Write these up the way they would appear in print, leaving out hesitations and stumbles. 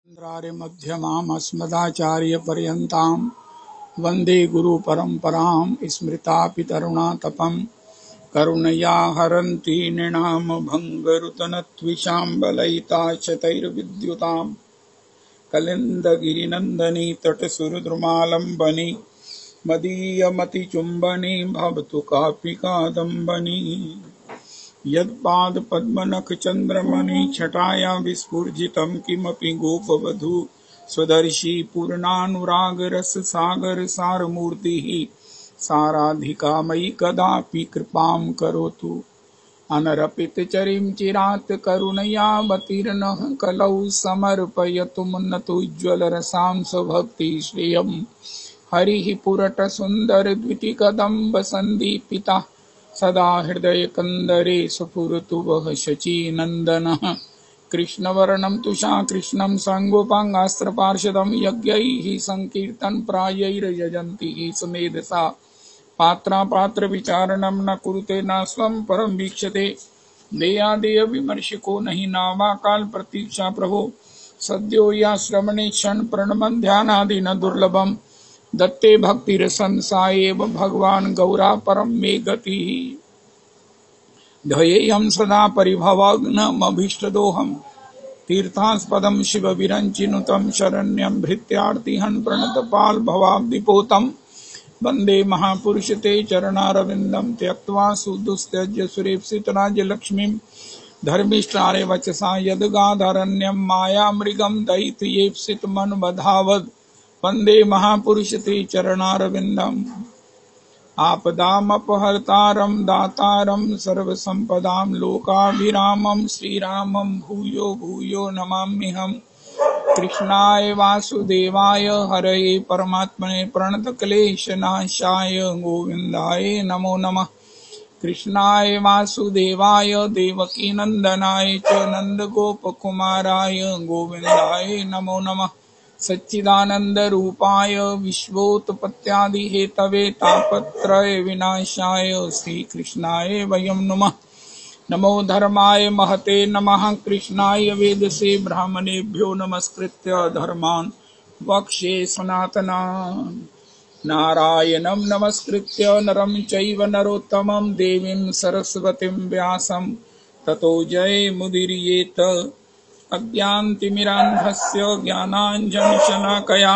चन्द्रार्य मध्यमाम् अस्मदाचार्यपर्यन्तां वन्दे गुरुपरम्परां स्मृतापितरुणातपं करुणया हरन्ति नृणां भङ्गरुतनत्विषां बलयिताशतैर्विद्युतां कलिन्दगिरिनन्दनी तटसुरद्रुमालम्बनी मदीयमतिचुम्बनी भवतु कापि कादम्बनी यत्पादपद्मनखचन्द्रमणि छटाया विस्फुर्जितं किमपि गोपवधू स्वदर्शी पूर्णानुरागरससागर सारमूर्तिः साराधिका मयि कदापि कृपां करोतु। अनरपितचरिं चिरात् करुणयावतीर्णः कलौ समर्पयतु मुन्नतोज्ज्वलरसां स्वभक्तिश्रियं हरिः पुरटसुन्दरद्वितिकदम्बसन्दीपितः सदा हृदय कंदरे सुपुरतु वह शचीनंदनः कृष्णवर्णं तुषा कृष्णं सांगोपांगास्त्रपार्षदं यज्ञैः संकीर्तन प्रायैर्यजन्ति सुमेधसा पात्रा पात्र विचारणं न कुरुते न स्वं परम वीक्षते देयादेय विमर्शको नहि नावा काल प्रतीक्षा प्रभो सद्यो या श्रवणे क्षण प्रणमन ध्यानादि न दुर्लभम दत्ते भक्तिरसंसायेव भगवान् गौरा परम मे गतिः ध्येयं सदा परिभवग्नमभीष्टदोहं तीर्थास्पदं शिवविरञ्चिनुतं शरण्यं भृत्यार्तिहं प्रणतपाल भवाब्धिपोतं वन्दे महापुरुष ते चरणारविन्दं त्यक्त्वा सुदुस्त्यज्य सुरेप्सितराज्यलक्ष्मीं धर्मिष्ठारे वचसा यद्गाधरण्यं मायामृगं दैत्येप्सितमनुबधावद् वन्दे महापुरुष ते चरणारविन्दम् आपदामपहर्तारं दातारं सर्वसम्पदां लोकाभिरामं श्रीरामं भूयो भूयो नमाम्यहम् कृष्णाय वासुदेवाय हरये परमात्मने प्रणतक्लेशनाशाय गोविन्दाय नमो नमः। कृष्णाय वासुदेवाय देवकीनन्दनाय च नन्दगोपकुमाराय गोविन्दाय नमो नमः। सच्चिदानंद रूपाय विश्वोत्पत्त्यादि हेतवे तापत्रय विनाशाय श्री कृष्णाय वयं नुमः। नमो धर्माय महते नमः कृष्णाय वेदसे ब्राह्मणेभ्यो नमस्कृत्य धर्मान् वक्ष्ये सनातनान् नारायणं नमस्कृत्य नरं चैव नरोत्तमं देवीं सरस्वतीं व्यासं ततो जयमुदीरयेत्। अज्ञानतिमिरान्धस्य ज्ञानाञ्जनशलाकया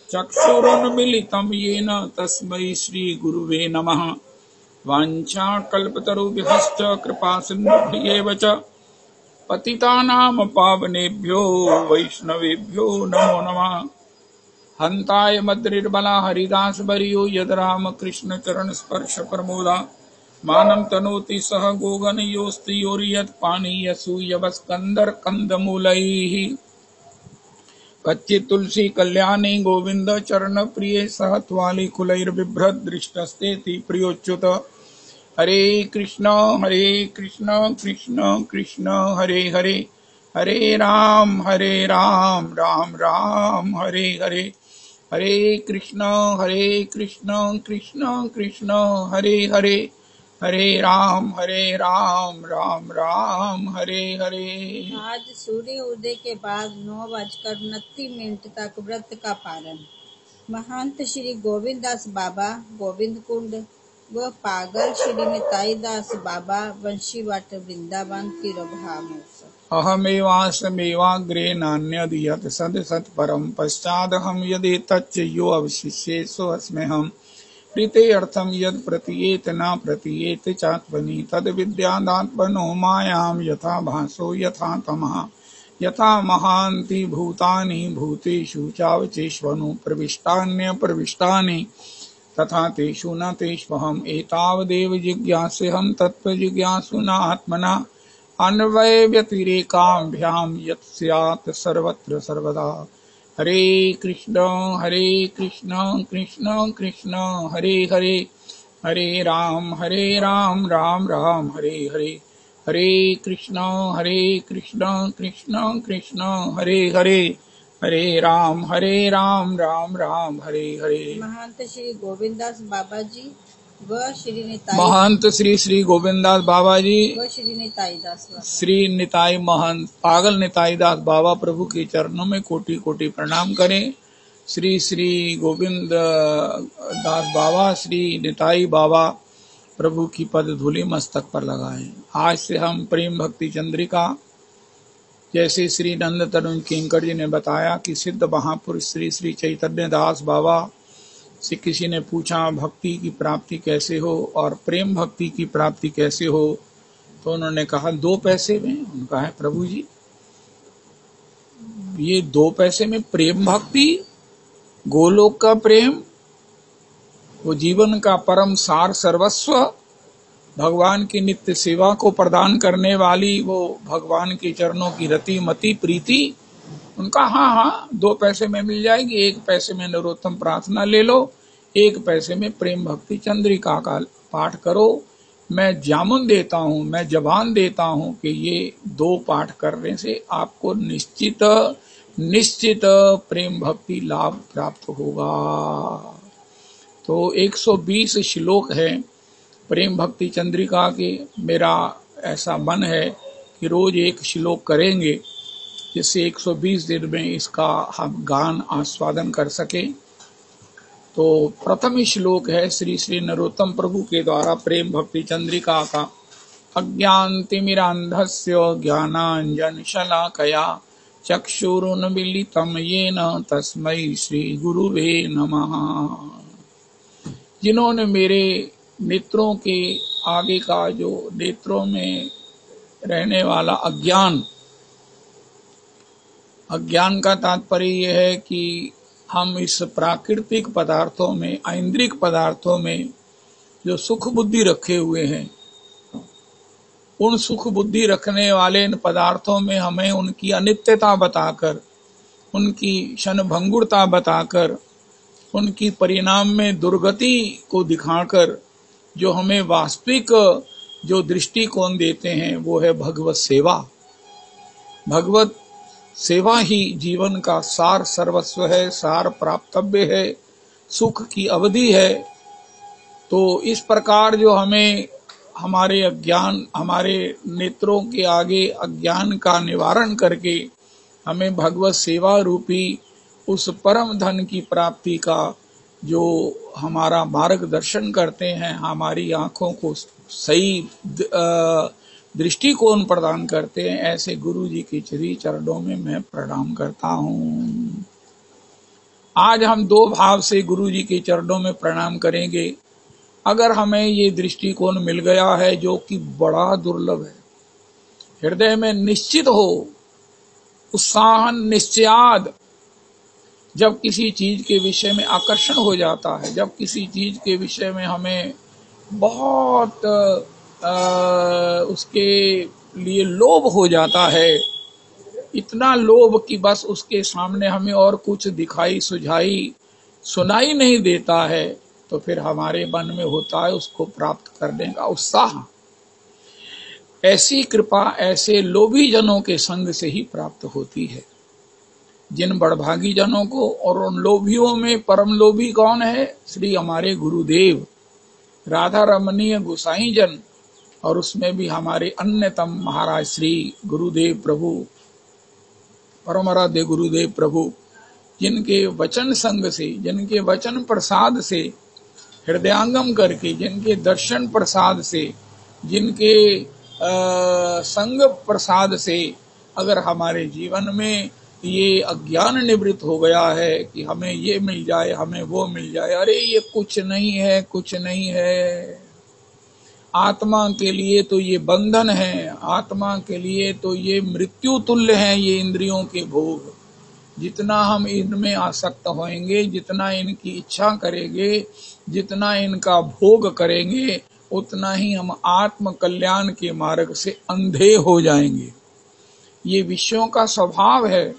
चक्षुरुन्मीलितं येन तस्मै श्रीगुरुवे नमः। वाञ्छाकल्पतरुभ्यश्च कृपासिन्धुभ्येव च पतितानां पावनेभ्यो वैष्णवेभ्यो नमो नमः। हन्ताय मद्रिर्बला हरिदासवर्यो यद्रामकृष्ण चरणस्पर्श प्रमोदा मानं तनोति सह गोगणयोऽस्ति योर्यत्पानीयसूयवस्कन्दर्कन्दमूलैः कच्चित् तुलसी कल्याणी गोविन्द चरणप्रिये सह त्वालिकुलैर्बिभ्रद्दृष्टस्तेति प्रियोच्युत। हरे कृष्ण कृष्ण कृष्ण हरे हरे हरे राम राम राम हरे हरे हरे कृष्ण कृष्ण कृष्ण हरे हरे हरे राम राम राम हरे हरे। आज सूर्य उदय के बाद 9:29 तक व्रत का पारण। महंत श्री गोविंददास बाबा गोविंद कुंड व पागल श्री निताईदास बाबा वंशीवाट वृंदावन तिरुभामोत्सव। अहमेवासमेवाग्रे नान्यद् यत् सद् सत्परं पश्चादहं यदेतच्च यो अवशिष्ये सोऽस्म्यहम् प्रीते अर्थं यद् प्रतीयेत न प्रतीयेत चात्मनि तद् विद्यादात्मनो मायां यथा भासो यथा तमः यथा महान्ति भूतानि भूतेषु चावचेष्वनु प्रविष्टान्यप्रविष्टानि तथा तेषु न तेष्वहम् एतावदेव जिज्ञास्यहं तत्त्वजिज्ञासुना आत्मना अन्वय व्यतिरेकाभ्यां यत् स्यात् सर्वत्र सर्वदा। हरे कृष्ण कृष्ण कृष्ण हरे हरे हरे राम राम राम हरे हरे हरे कृष्ण कृष्ण कृष्ण हरे हरे हरे राम राम राम हरे हरे। महंत श्री गोविंददास बाबा जी व श्री निताई महंत श्री श्री गोविंददास बाबा जी, व श्री निताई दास बाबा। श्री निताई महंत पागल निताई दास बाबा प्रभु के चरणों में कोटि कोटि प्रणाम करें। श्री श्री गोविंद दास बाबा, श्री निताई बाबा प्रभु की पद धूलि मस्तक पर लगाएं। आज से हम प्रेम भक्ति चंद्रिका, जैसे श्री नंद तरुण किंकर जी ने बताया कि सिद्ध महापुरुष श्री श्री चैतन्य दास बाबा से किसी ने पूछा भक्ति की प्राप्ति कैसे हो और प्रेम भक्ति की प्राप्ति कैसे हो, तो उन्होंने कहा 2 पैसे में। उनका है प्रभु जी ये 2 पैसे में प्रेम भक्ति, गोलोक का प्रेम, वो जीवन का परम सार सर्वस्व, भगवान की नित्य सेवा को प्रदान करने वाली वो भगवान के चरणों की रति मति प्रीति। उनका हाँ 2 पैसे में मिल जाएगी। 1 पैसे में नरोत्तम प्रार्थना ले लो, 1 पैसे में प्रेम भक्ति चंद्रिका का पाठ करो। मैं जामुन देता हूँ, मैं जबान देता हूँ कि ये 2 पाठ करने से आपको निश्चित प्रेम भक्ति लाभ प्राप्त होगा। तो 120 श्लोक है प्रेम भक्ति चंद्रिका के। मेरा ऐसा मन है कि रोज 1 श्लोक करेंगे, जिससे 120 दिन में इसका हम गान आस्वादन कर सके। तो प्रथम श्लोक है श्री श्री नरोत्तम प्रभु के द्वारा प्रेम भक्ति चंद्रिका का। अज्ञानतिमिरान्धस्य ज्ञानांजन शलाकया चक्षुरुन्मीलितं येन तस्मै श्री गुरुवे नमः। जिन्होंने मेरे नेत्रों के आगे का जो नेत्रों में रहने वाला अज्ञान का तात्पर्य यह है कि हम इस प्राकृतिक पदार्थों में, ऐन्द्रिक पदार्थों में जो सुख बुद्धि रखे हुए हैं, उन सुख बुद्धि रखने वाले इन पदार्थों में हमें उनकी अनित्यता बताकर, उनकी क्षणभंगुरता बताकर, उनकी परिणाम में दुर्गति को दिखाकर जो हमें वास्तविक जो दृष्टिकोण देते हैं वो है भगवत सेवा। भगवत सेवा ही जीवन का सार सर्वस्व है, सार प्राप्तव्य है, सुख की अवधि है। तो इस प्रकार जो हमें हमारे अज्ञान, हमारे नेत्रों के आगे अज्ञान का निवारण करके हमें भगवत सेवा रूपी उस परम धन की प्राप्ति का जो हमारा मार्गदर्शन करते हैं, हमारी आंखों को सही दृष्टिकोण प्रदान करते हैं, ऐसे गुरु जी के श्री चरणों में मैं प्रणाम करता हूँ। आज हम 2 भाव से गुरु जी के चरणों में प्रणाम करेंगे। अगर हमें ये दृष्टिकोण मिल गया है, जो कि बड़ा दुर्लभ है, हृदय में निश्चित हो, उत्साहन निश्चयाद, जब किसी चीज के विषय में आकर्षण हो जाता है, जब किसी चीज के विषय में हमें बहुत उसके लिए लोभ हो जाता है, इतना लोभ कि बस उसके सामने हमें और कुछ दिखाई सुनाई नहीं देता है, तो फिर हमारे मन में होता है उसको प्राप्त करने का उत्साह। ऐसी कृपा ऐसे लोभी जनों के संग से ही प्राप्त होती है। जिन बड़भागी जनों को, और उन लोभियों में परम लोभी कौन है? श्री हमारे गुरुदेव राधा रमणीय गोसाई जन, और उसमें भी हमारे अन्यतम महाराज श्री गुरुदेव प्रभु, परम आराध्य गुरुदेव प्रभु, जिनके वचन संग से, जिनके वचन प्रसाद से हृदयांगम करके, जिनके दर्शन प्रसाद से, जिनके संग प्रसाद से अगर हमारे जीवन में ये अज्ञान निवृत्त हो गया है कि हमें ये मिल जाए, हमें वो मिल जाए, अरे ये कुछ नहीं है, कुछ नहीं है, आत्मा के लिए तो ये बंधन है, आत्मा के लिए तो ये मृत्यु तुल्य है ये इंद्रियों के भोग। जितना हम इनमें आसक्त होएंगे, जितना इनकी इच्छा करेंगे, जितना इनका भोग करेंगे, उतना ही हम आत्म कल्याण के मार्ग से अंधे हो जाएंगे। ये विषयों का स्वभाव है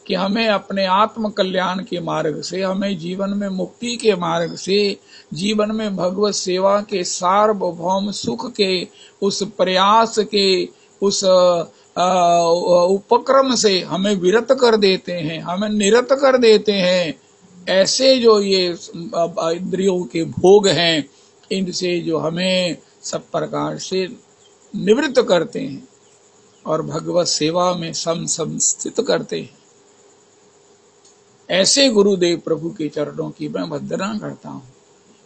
कि हमें अपने आत्म कल्याण के मार्ग से, हमें जीवन में मुक्ति के मार्ग से, जीवन में भगवत सेवा के सार्वभौम सुख के उस प्रयास के, उस उपक्रम से हमें विरत कर देते हैं, हमें निरत कर देते हैं। ऐसे जो ये इंद्रियों के भोग हैं, इनसे जो हमें सब प्रकार से निवृत्त करते हैं और भगवत सेवा में संस्थित करते हैं। ऐसे गुरुदेव प्रभु के चरणों की मैं वंदना करता हूँ,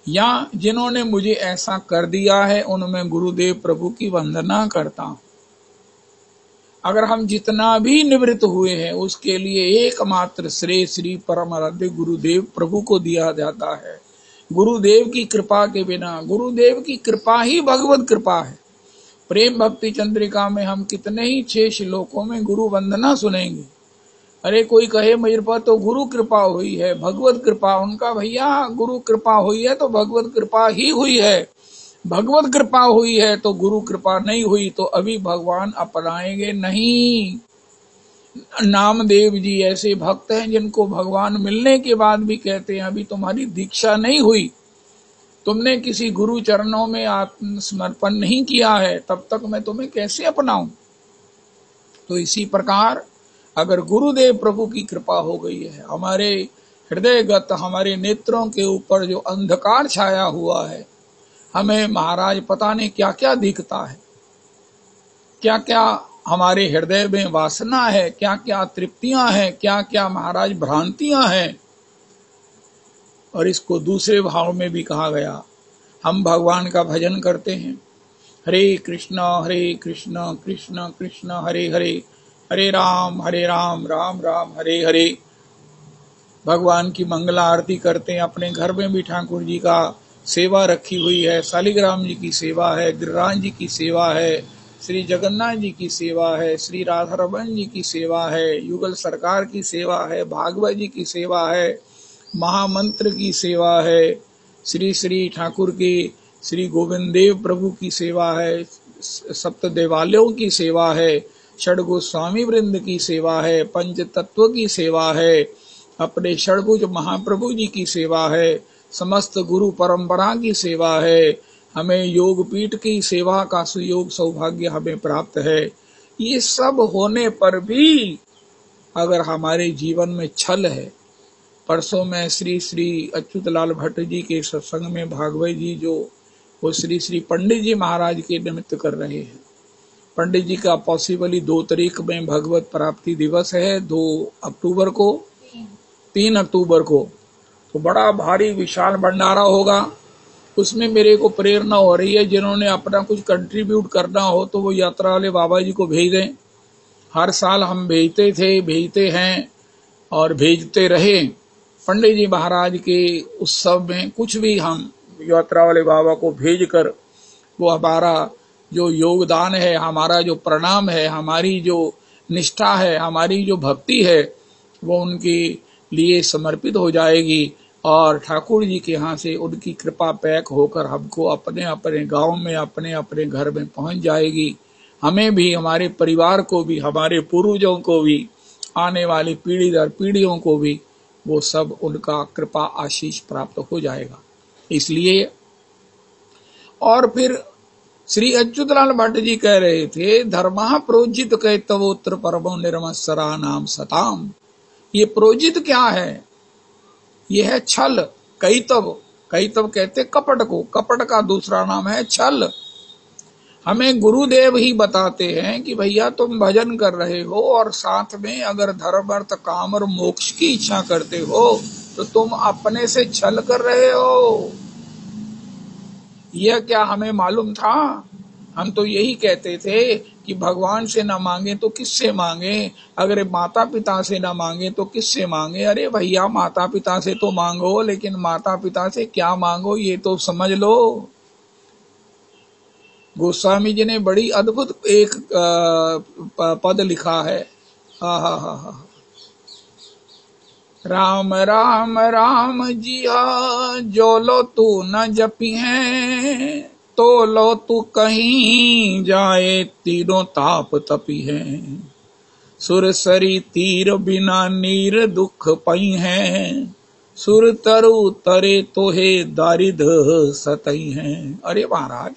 या जिन्होंने मुझे ऐसा कर दिया है उनमें गुरुदेव प्रभु की वंदना करता हूँ। अगर हम जितना भी निवृत्त हुए हैं उसके लिए एकमात्र श्रेय श्री परम आराध्य गुरुदेव प्रभु को दिया जाता है। गुरुदेव की कृपा के बिना, गुरुदेव की कृपा ही भगवत कृपा है। प्रेम भक्ति चंद्रिका में हम कितने ही 6 श्लोकों में गुरु वंदना सुनेंगे। अरे कोई कहे मेरे पर तो गुरु कृपा हुई है, भगवत कृपा। उनका भैया गुरु कृपा हुई है तो भगवत कृपा ही हुई है। भगवत कृपा हुई है तो गुरु कृपा नहीं हुई तो अभी भगवान अपनाएंगे नहीं। नामदेव जी ऐसे भक्त हैं जिनको भगवान मिलने के बाद भी कहते हैं अभी तुम्हारी दीक्षा नहीं हुई, तुमने किसी गुरु चरणों में आत्मसमर्पण नहीं किया है, तब तक मैं तुम्हें कैसे अपनाऊं। तो इसी प्रकार अगर गुरुदेव प्रभु की कृपा हो गई है, हमारे हृदयगत हमारे नेत्रों के ऊपर जो अंधकार छाया हुआ है, हमें महाराज पता नहीं क्या क्या दिखता है, क्या क्या हमारे हृदय में वासना है, क्या क्या तृप्तियां हैं, क्या क्या महाराज भ्रांतियां हैं। और इसको दूसरे भाव में भी कहा गया, हम भगवान का भजन करते हैं, हरे कृष्ण कृष्ण कृष्ण हरे हरे, हरे राम राम राम हरे हरे। भगवान की मंगला आरती करते हैं, अपने घर में भी ठाकुर जी का सेवा रखी हुई है, शालिग्राम जी की सेवा है, गिरिराज जी की सेवा है, श्री जगन्नाथ जी की सेवा है, श्री राधारमण जी की सेवा है, युगल सरकार की सेवा है, भागवत जी की सेवा है, महामंत्र की सेवा है, श्री श्री ठाकुर की श्री गोविंद देव प्रभु की सेवा है, सप्त देवालयों की सेवा है, षडगोस्वामी वृंद की सेवा है, पंच तत्व की सेवा है, अपने षडभुज महाप्रभु जी की सेवा है, समस्त गुरु परंपरा की सेवा है, हमें योग पीठ की सेवा का सुयोग सौभाग्य हमें प्राप्त है। ये सब होने पर भी अगर हमारे जीवन में छल है, परसों में श्री श्री अच्युतलाल भट्ट जी के सत्संग में भागवत जी जो वो श्री श्री पंडित जी महाराज के निमित्त कर रहे हैं। पंडित जी का पॉसिबली 2 तारीख में भगवत प्राप्ति दिवस है, 2 अक्टूबर को, 3 अक्टूबर को, तो बड़ा भारी विशाल भंडारा होगा। उसमें मेरे को प्रेरणा हो रही है, जिन्होंने अपना कुछ कंट्रीब्यूट करना हो तो वो यात्रा वाले बाबा जी को भेज दें। हर साल हम भेजते थे, भेजते हैं और भेजते रहे। पंडित जी महाराज के उत्सव में कुछ भी हम यात्रा वाले बाबा को भेजकर वो हमारा जो योगदान है, हमारा जो प्रणाम है, हमारी जो निष्ठा है, हमारी जो भक्ति है, वो उनके लिए समर्पित हो जाएगी और ठाकुर जी के यहाँ से उनकी कृपा पैक होकर हमको अपने अपने गांव में, अपने अपने घर में पहुंच जाएगी। हमें भी, हमारे परिवार को भी, हमारे पूर्वजों को भी, आने वाली पीढ़ी दर पीढ़ियों को भी वो सब उनका कृपा आशीष प्राप्त हो जाएगा। इसलिए और फिर श्री अच्युतलाल भट्ट जी कह रहे थे, धर्मा प्रोजित कैतवोत्र परमो निर्मत्सरा नाम सताम। ये प्रोजित क्या है? ये है छल, कैतव। कैतव कहते कपट को, कपट का दूसरा नाम है छल। हमें गुरुदेव ही बताते हैं कि भैया तुम भजन कर रहे हो और साथ में अगर धर्म अर्थ काम और मोक्ष की इच्छा करते हो तो तुम अपने से छल कर रहे हो। यह क्या हमें मालूम था? हम तो यही कहते थे कि भगवान से ना मांगे तो किससे मांगे, अगर माता पिता से ना मांगे तो किससे मांगे। अरे भैया माता पिता से तो मांगो, लेकिन माता पिता से क्या मांगो ये तो समझ लो। गोस्वामी जी ने बड़ी अद्भुत एक पद लिखा है, राम राम राम जिया जो लो तू न जपी है, तो लो तू कहीं जाए तीनों ताप तपी है, सुरसरी तीर बिना नीर दुख पई है, सुर तरु तरे तोहे दारिद सतई है। अरे महाराज,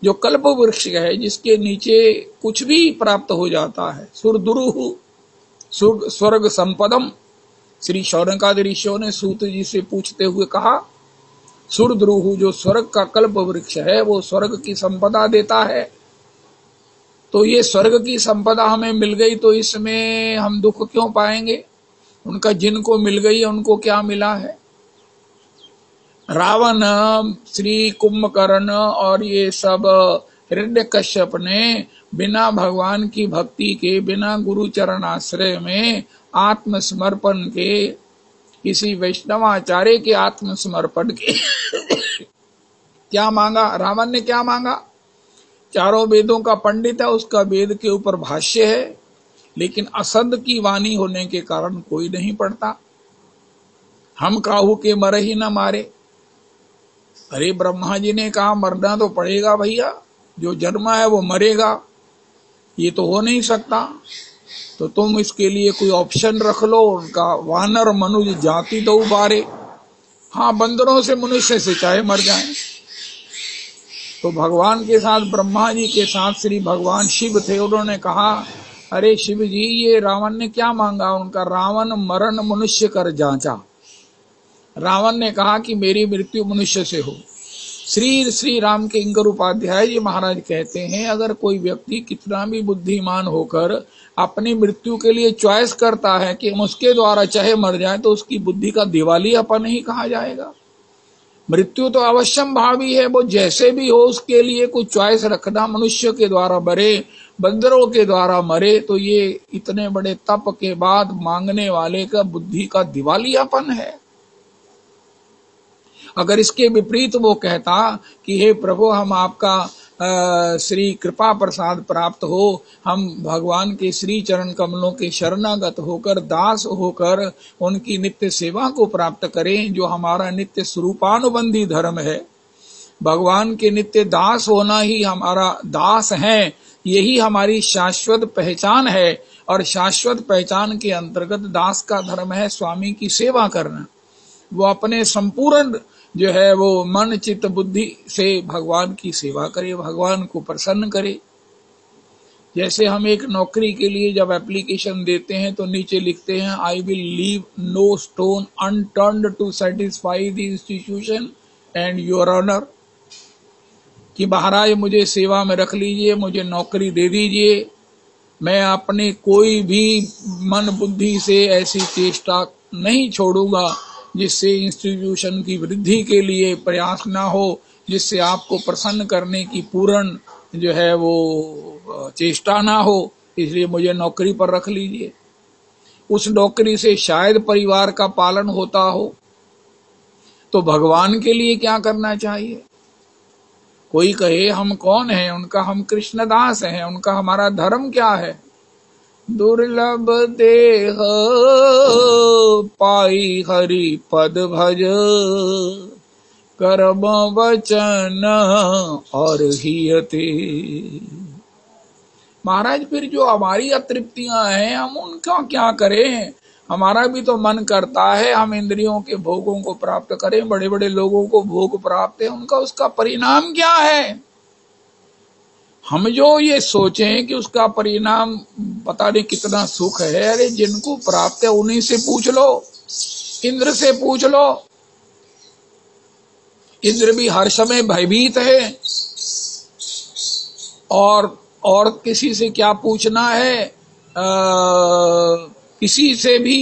जो कल्प वृक्ष है जिसके नीचे कुछ भी प्राप्त हो जाता है, सुरदुरु स्वर्ग संपदम। श्री शौनकादि ऋषियों ने सूत जी से पूछते हुए कहा, सुरद्रुहु जो स्वर्ग का कल्प वृक्ष है, वो स्वर्ग की संपदा देता है। तो ये स्वर्ग की संपदा हमें मिल गई तो इसमें हम दुख क्यों पाएंगे? उनका जिनको मिल गई है उनको क्या मिला है? रावण, श्री कुंभकर्ण और ये सब हिरण्यकश्यप ने बिना भगवान की भक्ति के, बिना गुरु चरण आश्रय में आत्मसमर्पण के, किसी वैष्णवाचार्य के आत्मसमर्पण के क्या मांगा? रावण ने क्या मांगा? चारों वेदों का पंडित है, उसका वेद के ऊपर भाष्य है, लेकिन असद की वाणी होने के कारण कोई नहीं पढ़ता। हम काहू के मर ही न मारे। अरे ब्रह्मा जी ने कहा मरना तो पड़ेगा भैया, जो जन्मा है वो मरेगा, ये तो हो नहीं सकता। तो तुम इसके लिए कोई ऑप्शन रख लो। उनका वानर मनुष्य जाति तो उबारे, हाँ बंदरों से मनुष्य से चाहे मर जाए। तो भगवान के साथ, ब्रह्मा जी के साथ श्री भगवान शिव थे। उन्होंने कहा अरे शिव जी, ये रावण ने क्या मांगा? उनका रावण मरण मनुष्य कर जांचा। रावण ने कहा कि मेरी मृत्यु मनुष्य से हो। श्री श्री राम किंकर उपाध्याय जी महाराज कहते हैं, अगर कोई व्यक्ति कितना भी बुद्धिमान होकर अपनी मृत्यु के लिए चॉइस करता है कि उसके द्वारा चाहे मर जाए, तो उसकी बुद्धि का दिवालियापन ही कहा जाएगा। मृत्यु तो अवश्यम भावी है, वो जैसे भी हो उसके लिए कुछ चॉइस रखना, मनुष्य के द्वारा मरे, बंदरों के द्वारा मरे, तो ये इतने बड़े तप के बाद मांगने वाले का बुद्धि का दिवालियापन है। अगर इसके विपरीत वो कहता कि हे प्रभु, हम आपका श्री कृपा प्रसाद प्राप्त हो, हम भगवान के श्री चरण कमलों के शरणागत होकर, दास होकर उनकी नित्य सेवा को प्राप्त करें, जो हमारा नित्य स्वरूपानुबंधी धर्म है। भगवान के नित्य दास होना ही हमारा, दास है, यही हमारी शाश्वत पहचान है। और शाश्वत पहचान के अंतर्गत दास का धर्म है स्वामी की सेवा करना। वो अपने संपूर्ण जो है वो मन चित्त बुद्धि से भगवान की सेवा करे, भगवान को प्रसन्न करे। जैसे हम एक नौकरी के लिए जब एप्लीकेशन देते हैं तो नीचे लिखते हैं, I will leave no stone unturned to satisfy the institution and your honour, कि महाराज मुझे सेवा में रख लीजिए, मुझे नौकरी दे दीजिए, मैं अपने कोई भी मन बुद्धि से ऐसी चेष्टा नहीं छोड़ूंगा जिससे इंस्टीट्यूशन की वृद्धि के लिए प्रयास ना हो, जिससे आपको प्रसन्न करने की पूर्ण जो है वो चेष्टा ना हो, इसलिए मुझे नौकरी पर रख लीजिए। उस नौकरी से शायद परिवार का पालन होता हो। तो भगवान के लिए क्या करना चाहिए? कोई कहे हम कौन हैं? उनका हम कृष्णदास हैं, उनका हमारा धर्म क्या है? दुर्लभ देह पाई हरि पद भज, कर्म वचन और हियते। महाराज फिर जो हमारी अतृप्तियां हैं हम उनका क्या करें? हमारा भी तो मन करता है हम इंद्रियों के भोगों को प्राप्त करें। बड़े बड़े लोगों को भोग प्राप्त है, उनका उसका परिणाम क्या है? हम जो ये सोचें कि उसका परिणाम पता नहीं कितना सुख है, अरे जिनको प्राप्त है उन्हीं से पूछ लो, इंद्र से पूछ लो। इंद्र भी हर समय भयभीत है, और किसी से क्या पूछना है? किसी से भी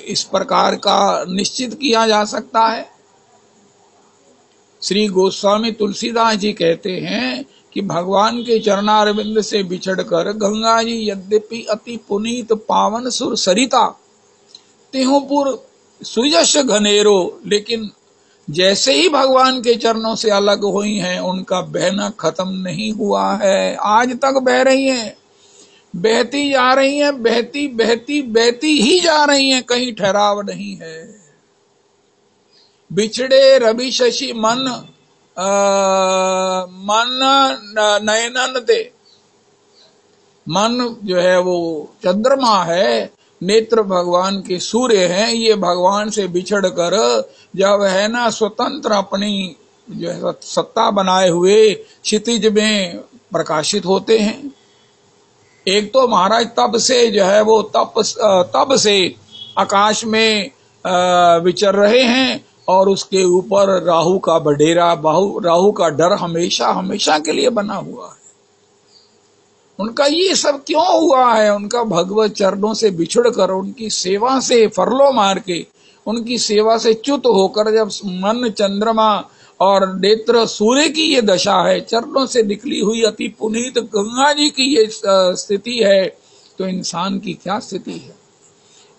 इस प्रकार का निश्चित किया जा सकता है। श्री गोस्वामी तुलसीदास जी कहते हैं कि भगवान के चरणारविंद से बिछड़कर गंगा जी यद्यपि अति पुनीत पावन सुर सरिता तिहुपुर सुयश घनेरो, लेकिन जैसे ही भगवान के चरणों से अलग हुई हैं उनका बहना खत्म नहीं हुआ है, आज तक बह रही हैं, बहती जा रही हैं, बहती बहती बहती ही जा रही हैं, कहीं ठहराव नहीं है। बिछड़े रवि शशि मन नयनन दे, मन जो है वो चंद्रमा है, नेत्र भगवान के सूर्य हैं। ये भगवान से बिछड़ कर जब है ना स्वतंत्र अपनी जो है सत्ता बनाए हुए क्षितिज में प्रकाशित होते हैं। एक तो महाराज तब से जो है वो तब से आकाश में विचर रहे हैं, और उसके ऊपर राहु का बडेरा, राहु का डर हमेशा हमेशा के लिए बना हुआ है। उनका ये सब क्यों हुआ है? उनका भगवत चरणों से बिछुड़कर, उनकी सेवा से फरलो मार के, उनकी सेवा से च्युत होकर जब मन चंद्रमा और नेत्र सूर्य की ये दशा है, चरणों से निकली हुई अति पुनीत गंगा जी की ये स्थिति है, तो इंसान की क्या स्थिति है?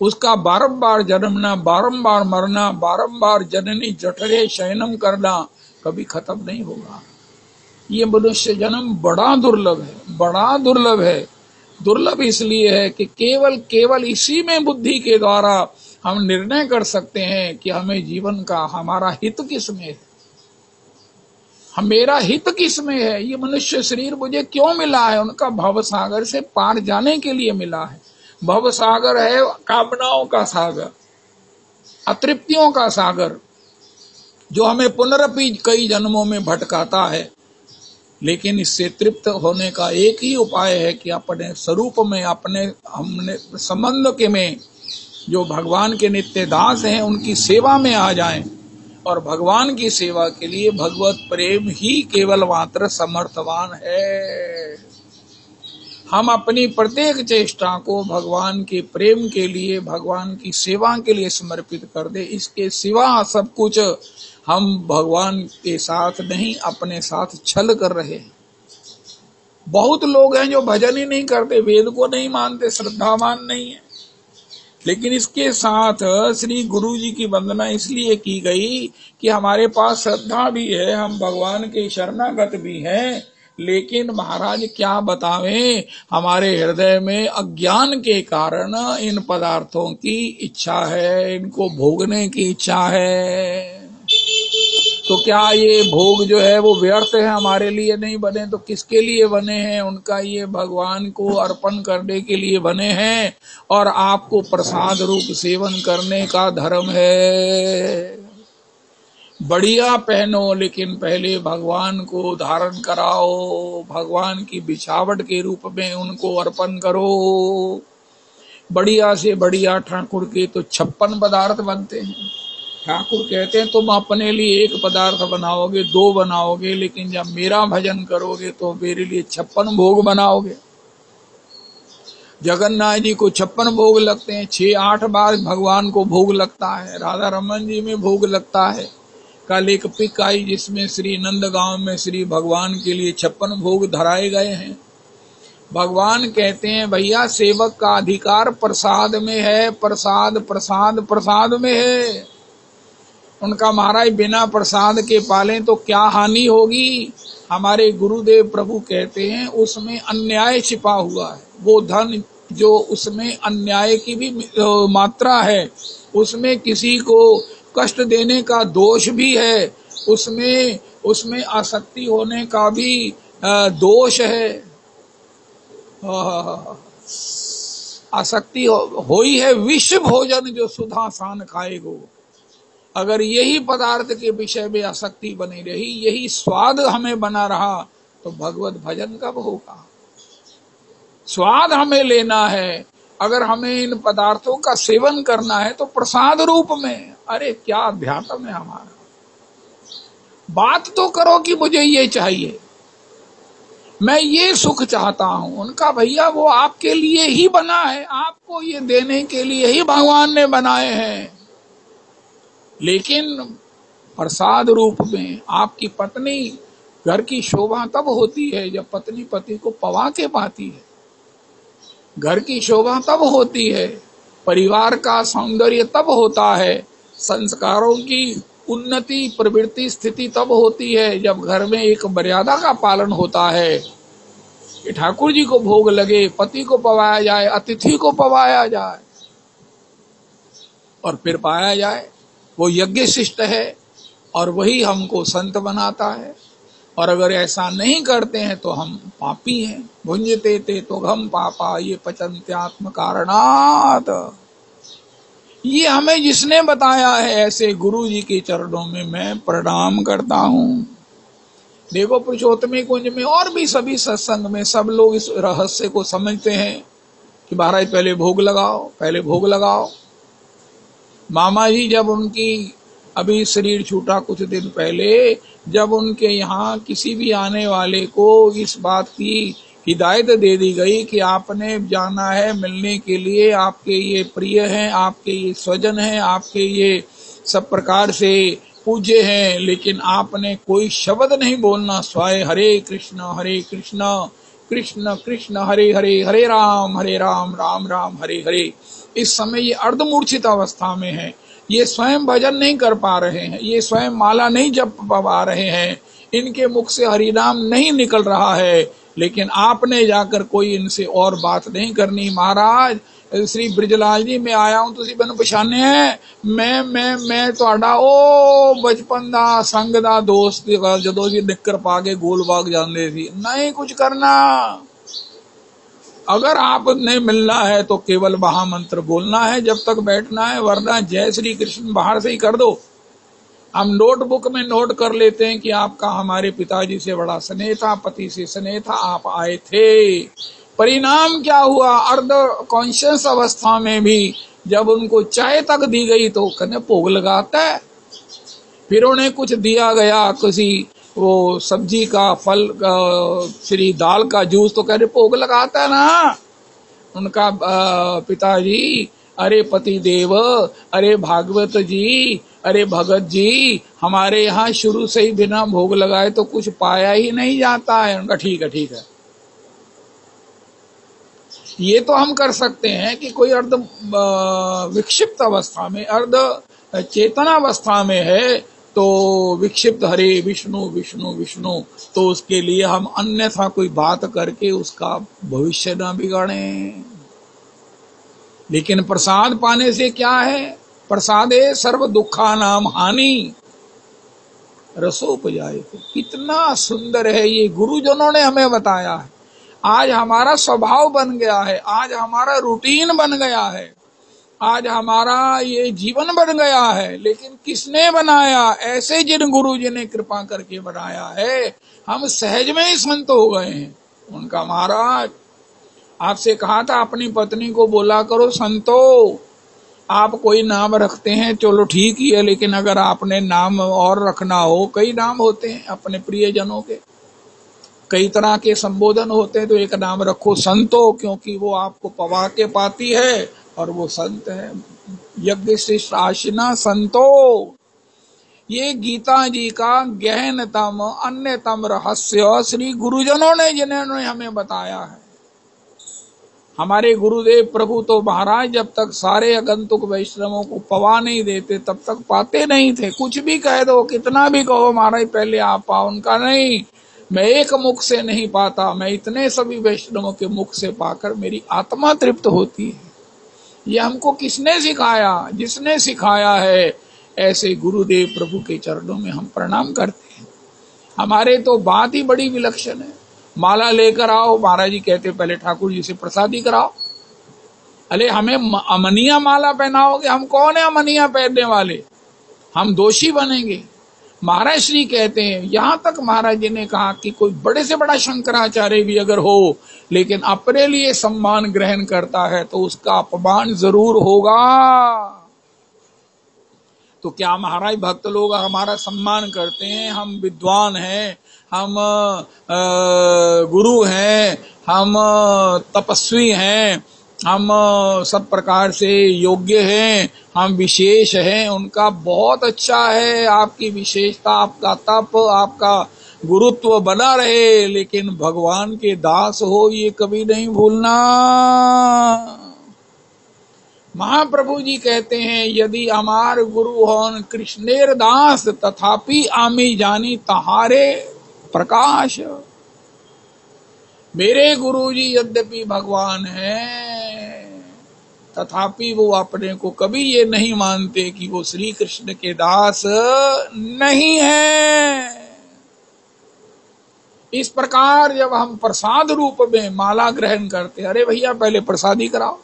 उसका बारंबार जन्मना, बारंबार मरना, बारंबार जननी जठरे शयनम करना कभी खत्म नहीं होगा। ये मनुष्य जन्म बड़ा दुर्लभ है, बड़ा दुर्लभ है। दुर्लभ इसलिए है कि केवल इसी में बुद्धि के द्वारा हम निर्णय कर सकते हैं कि हमें जीवन का, हमारा हित किसमें है, मेरा हित किसमें है। ये मनुष्य शरीर मुझे क्यों मिला है? उनका भव सागर से पार जाने के लिए मिला है। भव सागर है कामनाओं का सागर, अतृप्तियों का सागर, जो हमें पुनरपि कई जन्मों में भटकाता है। लेकिन इससे तृप्त होने का एक ही उपाय है कि अपने स्वरूप में, हमने संबंध के में जो भगवान के नित्य दास हैं उनकी सेवा में आ जाएं, और भगवान की सेवा के लिए भगवत प्रेम ही केवल मात्र समर्थवान है। हम अपनी प्रत्येक चेष्टा को भगवान के प्रेम के लिए, भगवान की सेवा के लिए समर्पित कर दे। इसके सिवा सब कुछ हम भगवान के साथ नहीं, अपने साथ छल कर रहे हैं। बहुत लोग हैं जो भजन ही नहीं करते, वेद को नहीं मानते, श्रद्धावान नहीं है। लेकिन इसके साथ श्री गुरु जी की वंदना इसलिए की गई कि हमारे पास श्रद्धा भी है, हम भगवान के शरणागत भी हैं, लेकिन महाराज क्या बतावें, हमारे हृदय में अज्ञान के कारण इन पदार्थों की इच्छा है, इनको भोगने की इच्छा है। तो क्या ये भोग जो है वो व्यर्थ है? हमारे लिए नहीं बने तो किसके लिए बने हैं? उनका ये भगवान को अर्पण करने के लिए बने हैं, और आपको प्रसाद रूप सेवन करने का धर्म है। बढ़िया पहनो, लेकिन पहले भगवान को धारण कराओ, भगवान की बिछावट के रूप में उनको अर्पण करो। बढ़िया से बढ़िया ठाकुर के तो 56 पदार्थ बनते हैं। ठाकुर कहते हैं तुम अपने लिए 1 पदार्थ बनाओगे, 2 बनाओगे, लेकिन जब मेरा भजन करोगे तो मेरे लिए 56 भोग बनाओगे। जगन्नाथ जी को 56 भोग लगते हैं, 6-8 बार भगवान को भोग लगता है। राधा रमन जी में भोग लगता है। कल एक पिक आई जिसमें श्री नंदगांव में श्री भगवान के लिए 56 भोग धराए गए हैं। भगवान कहते हैं भैया सेवक का अधिकार प्रसाद में है, प्रसाद प्रसाद प्रसाद में है। उनका महाराज बिना प्रसाद के पालें तो क्या हानि होगी? हमारे गुरुदेव प्रभु कहते हैं उसमें अन्याय छिपा हुआ है। वो धन जो उसमें अन्याय की भी मात्रा है, उसमें किसी को कष्ट देने का दोष भी है, उसमें आसक्ति होने का भी दोष है। आसक्ति हो ही है विष भोजन जो सुधा सान खाएगो। अगर यही पदार्थ के विषय में आसक्ति बनी रही, यही स्वाद हमें बना रहा, तो भगवत भजन कब होगा? स्वाद हमें लेना है। अगर हमें इन पदार्थों का सेवन करना है तो प्रसाद रूप में। अरे क्या अध्यात्म है हमारा! बात तो करो कि मुझे ये चाहिए, मैं ये सुख चाहता हूं। उनका भैया वो आपके लिए ही बना है, आपको ये देने के लिए ही भगवान ने बनाए हैं। लेकिन प्रसाद रूप में आपकी पत्नी, घर की शोभा तब होती है जब पत्नी पति को पवा के पाती है। घर की शोभा तब होती है, परिवार का सौंदर्य तब होता है, संस्कारों की उन्नति प्रवृत्ति स्थिति तब होती है जब घर में एक मर्यादा का पालन होता है कि ठाकुर जी को भोग लगे, पति को पवाया जाए, अतिथि को पवाया जाए और फिर पाया जाए। वो यज्ञ शिष्ट है और वही हमको संत बनाता है। और अगर ऐसा नहीं करते हैं तो हम पापी हैं। भुंजते ते तो हम पापा ये पचन्त्यात्म कारणात। ये हमें जिसने बताया है, ऐसे गुरु जी के चरणों में मैं प्रणाम करता हूँ। देखो पुरुषोत्तमी कुंज में और भी सभी सत्संग में सब लोग इस रहस्य को समझते हैं कि महाराज पहले भोग लगाओ, पहले भोग लगाओ। मामा जी जब उनकी अभी शरीर छूटा कुछ दिन पहले, जब उनके यहाँ किसी भी आने वाले को इस बात की हिदायत दे दी गई कि आपने जाना है मिलने के लिए, आपके ये प्रिय हैं, आपके ये स्वजन हैं, आपके ये सब प्रकार से पूज्य हैं, लेकिन आपने कोई शब्द नहीं बोलना स्वाय हरे कृष्ण कृष्ण कृष्ण हरे हरे, हरे राम राम राम हरे हरे। इस समय ये अर्धमूर्छित अवस्था में है, ये स्वयं भजन नहीं कर पा रहे हैं, ये स्वयं माला नहीं जप पा रहे हैं, इनके मुख से हरि नाम नहीं निकल रहा है, लेकिन आपने जाकर कोई इनसे और बात नहीं करनी। महाराज श्री ब्रिजलाल जी, मैं आया हूं तुसी मैनू पछाने है, मैं तुहाडा ओ बचपन दा संग दा दोस्त जदों जी निक्कर पा के गोल बाग जांदे सी। नहीं कुछ करना, अगर आपने मिलना है तो केवल महामंत्र बोलना है जब तक बैठना है, वरना जय श्री कृष्ण बाहर से ही कर दो। हम नोटबुक में नोट कर लेते हैं कि आपका हमारे पिताजी से बड़ा स्नेह था, पति से स्नेह था, आप आए थे। परिणाम क्या हुआ, अर्ध कॉन्शियस अवस्था में भी जब उनको चाय तक दी गई तो कहने भोग लगाता है। फिर उन्हें कुछ दिया गया, किसी वो सब्जी का, फल का, श्री दाल का जूस, तो कह रहे भोग लगाता है ना। उनका पिताजी, अरे पति देव, अरे भागवत जी, अरे भगत जी, हमारे यहाँ शुरू से ही बिना भोग लगाए तो कुछ पाया ही नहीं जाता है। उनका ठीक है, ये तो हम कर सकते हैं कि कोई अर्ध विक्षिप्त अवस्था में, अर्ध चेतनावस्था में है तो विक्षिप्त हरे विष्णु विष्णु विष्णु, तो उसके लिए हम अन्यथा कोई बात करके उसका भविष्य न बिगाड़ें। लेकिन प्रसाद पाने से क्या है, प्रसादे सर्व दुखा नाम हानि रसोपजाए। कितना सुंदर है ये, गुरुजनों ने हमें बताया है। आज हमारा स्वभाव बन गया है, आज हमारा रूटीन बन गया है, आज हमारा ये जीवन बन गया है। लेकिन किसने बनाया, ऐसे जिन गुरु जी ने कृपा करके बनाया है, हम सहज में ही संत हो गए हैं। उनका महाराज आपसे कहा था अपनी पत्नी को बोला करो, संतो आप कोई नाम रखते हैं चलो ठीक ही है, लेकिन अगर आपने नाम और रखना हो, कई नाम होते हैं अपने प्रियजनों के, कई तरह के संबोधन होते हैं, तो एक नाम रखो संतो, क्योंकि वो आपको पवा के पाती है और वो संत है। यज्ञ शिष्ट आशिना संतो, ये गीता जी का गहनतम अन्यतम रहस्य श्री गुरुजनों ने जिन्होंने हमें बताया है। हमारे गुरुदेव प्रभु तो महाराज जब तक सारे आगंतुक वैष्णवों को पवा नहीं देते तब तक पाते नहीं थे। कुछ भी कह दो, कितना भी कहो महाराज पहले आप पाओ, उनका नहीं, मैं एक मुख से नहीं पाता, मैं इतने सभी वैष्णवों के मुख से पाकर मेरी आत्मा तृप्त होती है। ये हमको किसने सिखाया, जिसने सिखाया है ऐसे गुरुदेव प्रभु के चरणों में हम प्रणाम करते हैं। हमारे तो बात ही बड़ी विलक्षण है। माला लेकर आओ, महाराज जी कहते पहले ठाकुर जी से प्रसादी कराओ। अरे हमें अमनिया माला पहनाओगे, हम कौन है अमनिया पहनने वाले, हम दोषी बनेंगे। महाराज श्री कहते हैं, यहां तक महाराज जी ने कहा कि कोई बड़े से बड़ा शंकराचार्य भी अगर हो लेकिन अपने लिए सम्मान ग्रहण करता है तो उसका अपमान जरूर होगा। तो क्या महाराज भक्त लोग हमारा सम्मान करते हैं, हम विद्वान हैं, हम गुरु हैं, हम तपस्वी हैं, हम सब प्रकार से योग्य हैं, हम विशेष हैं, उनका बहुत अच्छा है, आपकी विशेषता, आपका तप, आपका गुरुत्व बना रहे, लेकिन भगवान के दास हो ये कभी नहीं भूलना। महाप्रभु जी कहते हैं, यदि हमार गुरु होन कृष्णेर दास, तथापि आमी जानी तहारे प्रकाश। मेरे गुरु जी यद्यपि भगवान हैं, तथापि वो अपने को कभी ये नहीं मानते कि वो श्री कृष्ण के दास नहीं है। इस प्रकार जब हम प्रसाद रूप में माला ग्रहण करते, अरे भैया पहले प्रसादी कराओ।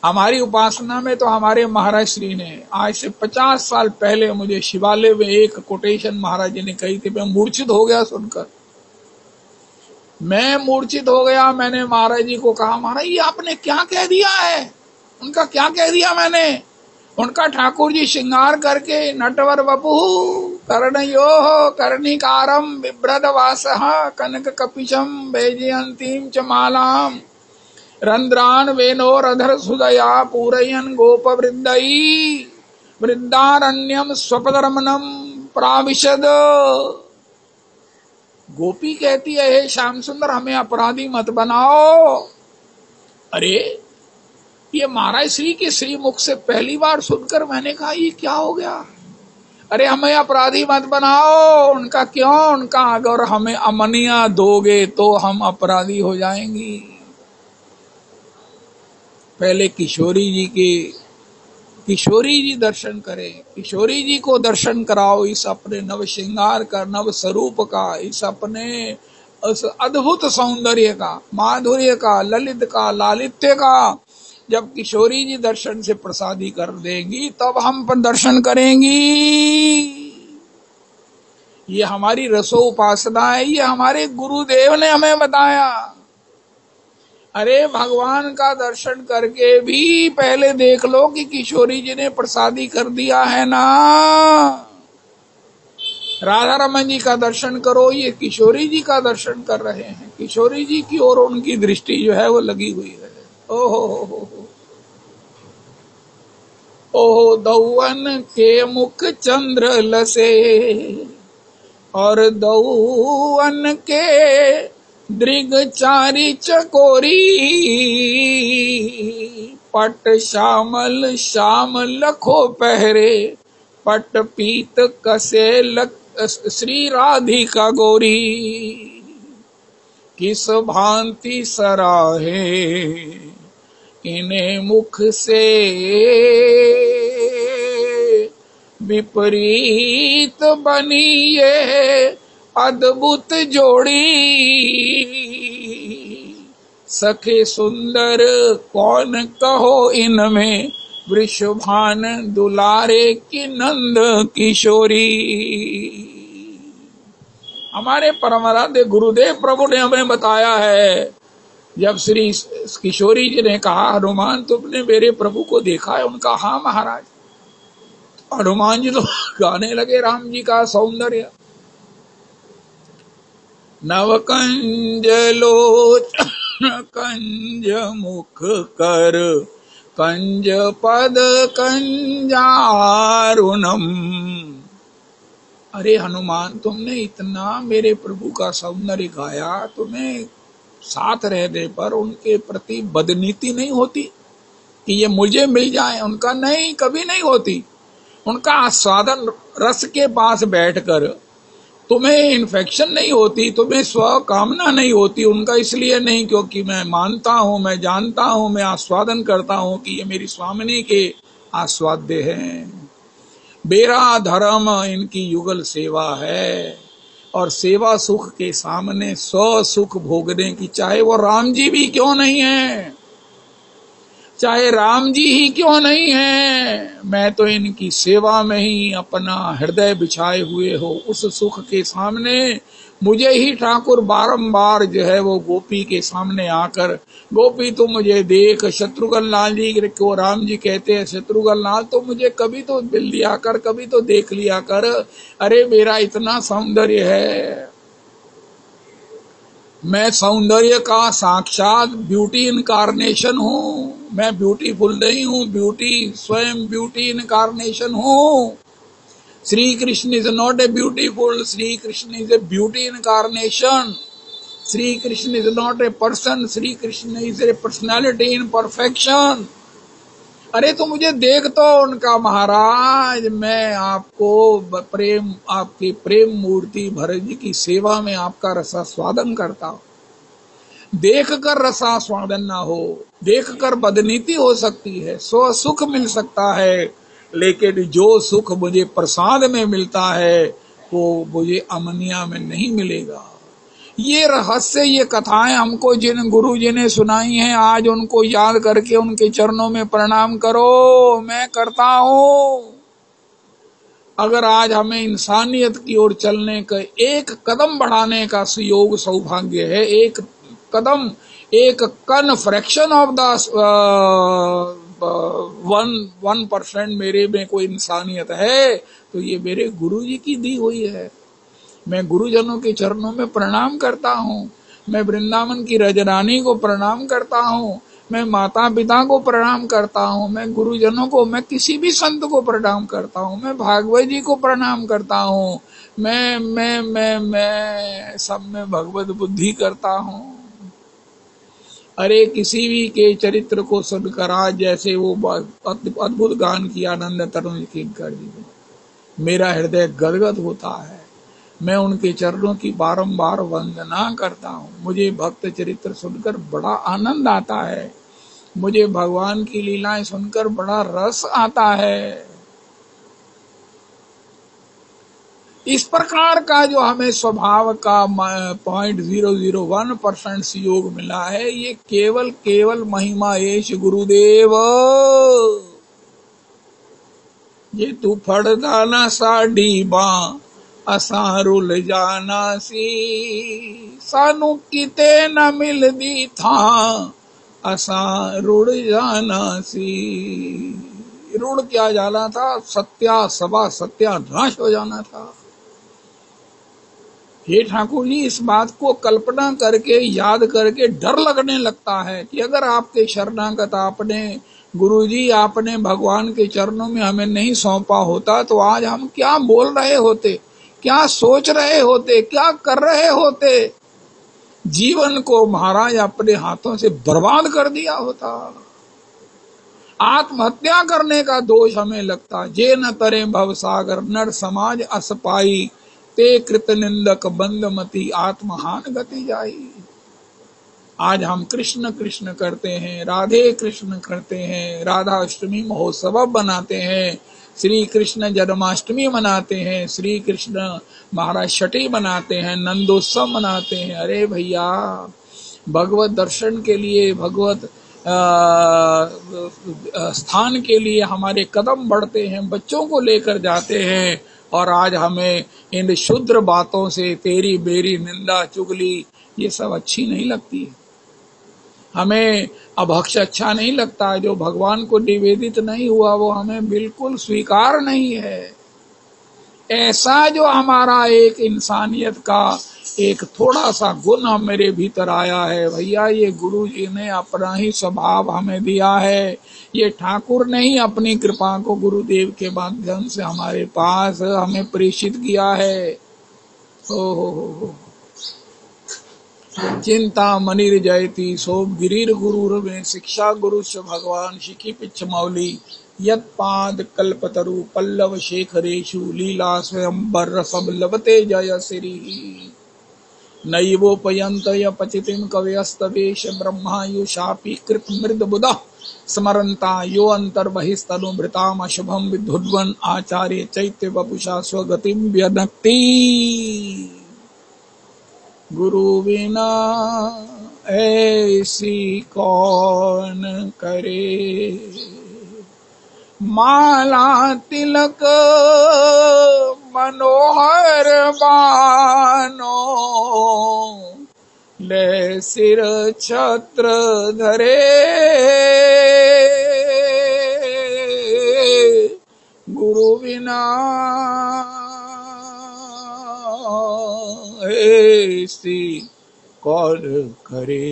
हमारी उपासना में तो हमारे महाराज श्री ने आज से 50 साल पहले मुझे शिवालय में एक कोटेशन महाराज जी ने कही थी, मैं मूर्छित हो गया सुनकर, मैं मूर्छित हो गया। मैंने महाराज जी को कहा, महाराज ये आपने क्या कह दिया है, उनका क्या कह दिया मैंने? उनका ठाकुर जी श्रृंगार करके नटवर वपु कर्णयो कर्णिकारम बिभ्रद वासः कनक कपिशम वैजयंतीम च मालाम रंध्रान वेनोरधर सुदया पूरयन गोप वृंदई वृंदारण्यम स्वपदरमनम प्राविशद। गोपी कहती है, हे श्याम सुंदर हमें अपराधी मत बनाओ। अरे ये महाराज श्री के श्री मुख से पहली बार सुनकर मैंने कहा ये क्या हो गया। अरे हमें अपराधी मत बनाओ। उनका क्यों? उनका अगर हमें अमनिया दोगे तो हम अपराधी हो जाएंगी। पहले किशोरी जी दर्शन करें, किशोरी जी को दर्शन कराओ इस अपने नव श्रृंगार का, नव स्वरूप का, इस अपने उस अद्भुत सौंदर्य का, माधुर्य का, ललित का, लालित्य का। जब किशोरी जी दर्शन से प्रसादी कर देंगी तब हम पर दर्शन करेंगी। ये हमारी रसो उपासना है, ये हमारे गुरुदेव ने हमें बताया। अरे भगवान का दर्शन करके भी पहले देख लो कि किशोरी जी ने प्रसादी कर दिया है ना। राधा रमन जी का दर्शन करो, ये किशोरी जी का दर्शन कर रहे हैं। किशोरी जी की ओर उनकी दृष्टि जो है वो लगी हुई है। ओहो दौवन के मुख चंद्र लसे और दौवन के दृग चारी चकोरी पट श्यामल श्याम लखो पहरे पट पीत कसे श्री राधिका गोरी किस भांति सराहे इन्हें मुख से विपरीत बनी ये अद्भुत जोड़ी सखे सुंदर कौन कहो इनमें वृषभान दुलारे की नंद किशोरी। हमारे परमाराध्य गुरुदेव प्रभु ने हमें बताया है, जब श्री किशोरी जी ने कहा हनुमान तुमने मेरे प्रभु को देखा है? उनका हाँ महाराज। हनुमान जी तो गाने लगे राम जी का सौंदर्य। नव कंज लोचन कंज मुख कर कंज पद कंजारुणम। अरे हनुमान तुमने इतना मेरे प्रभु का सौंदर्य गाया, तुम्हें साथ रहने पर उनके प्रति बदनीति नहीं होती कि ये मुझे मिल जाए? उनका नहीं, कभी नहीं होती। उनका आस्वादन रस के पास बैठकर तुम्हें इन्फेक्शन नहीं होती, तुम्हें स्व कामना नहीं होती। उनका इसलिए नहीं क्योंकि मैं मानता हूं, मैं जानता हूं, मैं आस्वादन करता हूं कि ये मेरी स्वामिनी के आस्वाद्य हैं। बेरा धर्म इनकी युगल सेवा है और सेवा सुख के सामने स्व सुख भोगने की, चाहे वो राम जी भी क्यों नहीं है, चाहे राम जी ही क्यों नहीं है, मैं तो इनकी सेवा में ही अपना हृदय बिछाए हुए हो। उस सुख के सामने मुझे ही ठाकुर बारंबार जो है वो गोपी के सामने आकर, गोपी तू मुझे देख, शत्रुघ्न लाल जी को राम जी कहते हैं, शत्रुघ्न लाल तो मुझे कभी तो मिल लिया कर, कभी तो देख लिया कर। अरे मेरा इतना सौंदर्य है, मैं सौंदर्य का साक्षात ब्यूटी इनकारनेशन हूँ। मैं ब्यूटीफुल नहीं हूँ, ब्यूटी स्वयं ब्यूटी इनकारनेशन हूँ। Shri Krishna is not a beautiful, Shri Krishna is a beauty incarnation. Shri Krishna is not a person, Shri Krishna is a personality in perfection. अरे तो मुझे देख तो उनका महाराज, मैं आपको प्रेम, आपकी प्रेम मूर्ति भरत जी की सेवा में आपका रसास्वादन करता हूं। देख कर रसास्वादन ना हो, देख कर बदनीति हो सकती है, स्व सुख मिल सकता है, लेकिन जो सुख मुझे प्रसाद में मिलता है वो मुझे अमनिया में नहीं मिलेगा। ये रहस्य, ये कथाएं हमको जिन गुरु जी ने सुनाई हैं, आज उनको याद करके उनके चरणों में प्रणाम करो। मैं करता हूं। अगर आज हमें इंसानियत की ओर चलने का एक कदम बढ़ाने का सुयोग सौभाग्य है, एक कदम, एक कन फ्रैक्शन ऑफ द 1% मेरे में कोई इंसानियत है तो ये मेरे गुरु जी की दी हुई है। मैं गुरुजनों के चरणों में प्रणाम करता हूँ, मैं वृंदावन की रजरानी को प्रणाम करता हूँ, मैं माता पिता को प्रणाम करता हूँ, मैं गुरुजनों को, मैं किसी भी संत को प्रणाम करता हूँ, मैं भागवत जी को प्रणाम करता हूँ, मैं सब में भगवत बुद्धि करता हूँ। अरे किसी भी के चरित्र को सुनकर आज जैसे वो अद्भुत गान किया आनंद तरुण किंकर जी ने, मेरा हृदय गदगद होता है। मैं उनके चरणों की बारंबार वंदना करता हूँ। मुझे भक्त चरित्र सुनकर बड़ा आनंद आता है, मुझे भगवान की लीलाएं सुनकर बड़ा रस आता है। इस प्रकार का जो हमें स्वभाव का 0.001% योग मिला है, ये केवल महिमा येश गुरुदेव। ये तू फड़दाना साडी बा असां रुल जाना सी, सानू किते न मिलदी था असां रुड़ जाना सी। रुड़ क्या जाना था? सत्यानाश हो जाना था। हे ठाकुर जी, इस बात को कल्पना करके याद करके डर लगने लगता है कि अगर आपके शरणागत आपने गुरु जी आपने भगवान के चरणों में हमें नहीं सौंपा होता तो आज हम क्या बोल रहे होते, क्या सोच रहे होते, क्या कर रहे होते। जीवन को महाराज अपने हाथों से बर्बाद कर दिया होता। आत्महत्या करने का दोष हमें लगता। जे न तरे भवसागर नर समाज असपाई, ते कृत निंदक बंदमती आत्महान गति जाई। आज हम कृष्ण कृष्ण करते हैं, राधे कृष्ण करते हैं, राधा अष्टमी महोत्सव बनाते हैं, श्री कृष्ण जन्माष्टमी मनाते हैं, श्री कृष्ण महाराज छठी मनाते हैं, नंदोत्सव मनाते हैं। अरे भैया, भगवत दर्शन के लिए, भगवत स्थान के लिए हमारे कदम बढ़ते हैं, बच्चों को लेकर जाते हैं, और आज हमें इन शुद्र बातों से तेरी बेरी निंदा चुगली ये सब अच्छी नहीं लगती। हमें अभक्ष अच्छा नहीं लगता। जो भगवान को निवेदित नहीं हुआ वो हमें बिल्कुल स्वीकार नहीं है। ऐसा जो हमारा एक इंसानियत का एक थोड़ा सा गुण मेरे भीतर आया है भैया, ये गुरु जी ने अपना ही स्वभाव हमें दिया है। ये ठाकुर ने ही अपनी कृपा को गुरुदेव के माध्यम से हमारे पास हमें प्रेषित किया है। हो चिंता मनिर जयति सोम गिरीर गुरुर में शिक्षा गुरु भगवान शिखी पिछ मौली यत पाद कल्पतरु पल्लव शेखरेशु लीला स्वयंबर रसम लभते जय श्री नैवोपयंत पचितिम कवयस्तवेश ब्रह्मायुषापि कृत मृद बुधा स्मरंता यो अंतर बहिस्तनुभृताम शुभम विधुर्वन आचार्य चैत्य वपुषा स्वगतिम व्यनक्ति। गुरु बिना ऐसी कौन करे, माला तिलक मनोहर बानो, ले सिर छत्र धरे, गुरु बिना ऐसी कौन करे।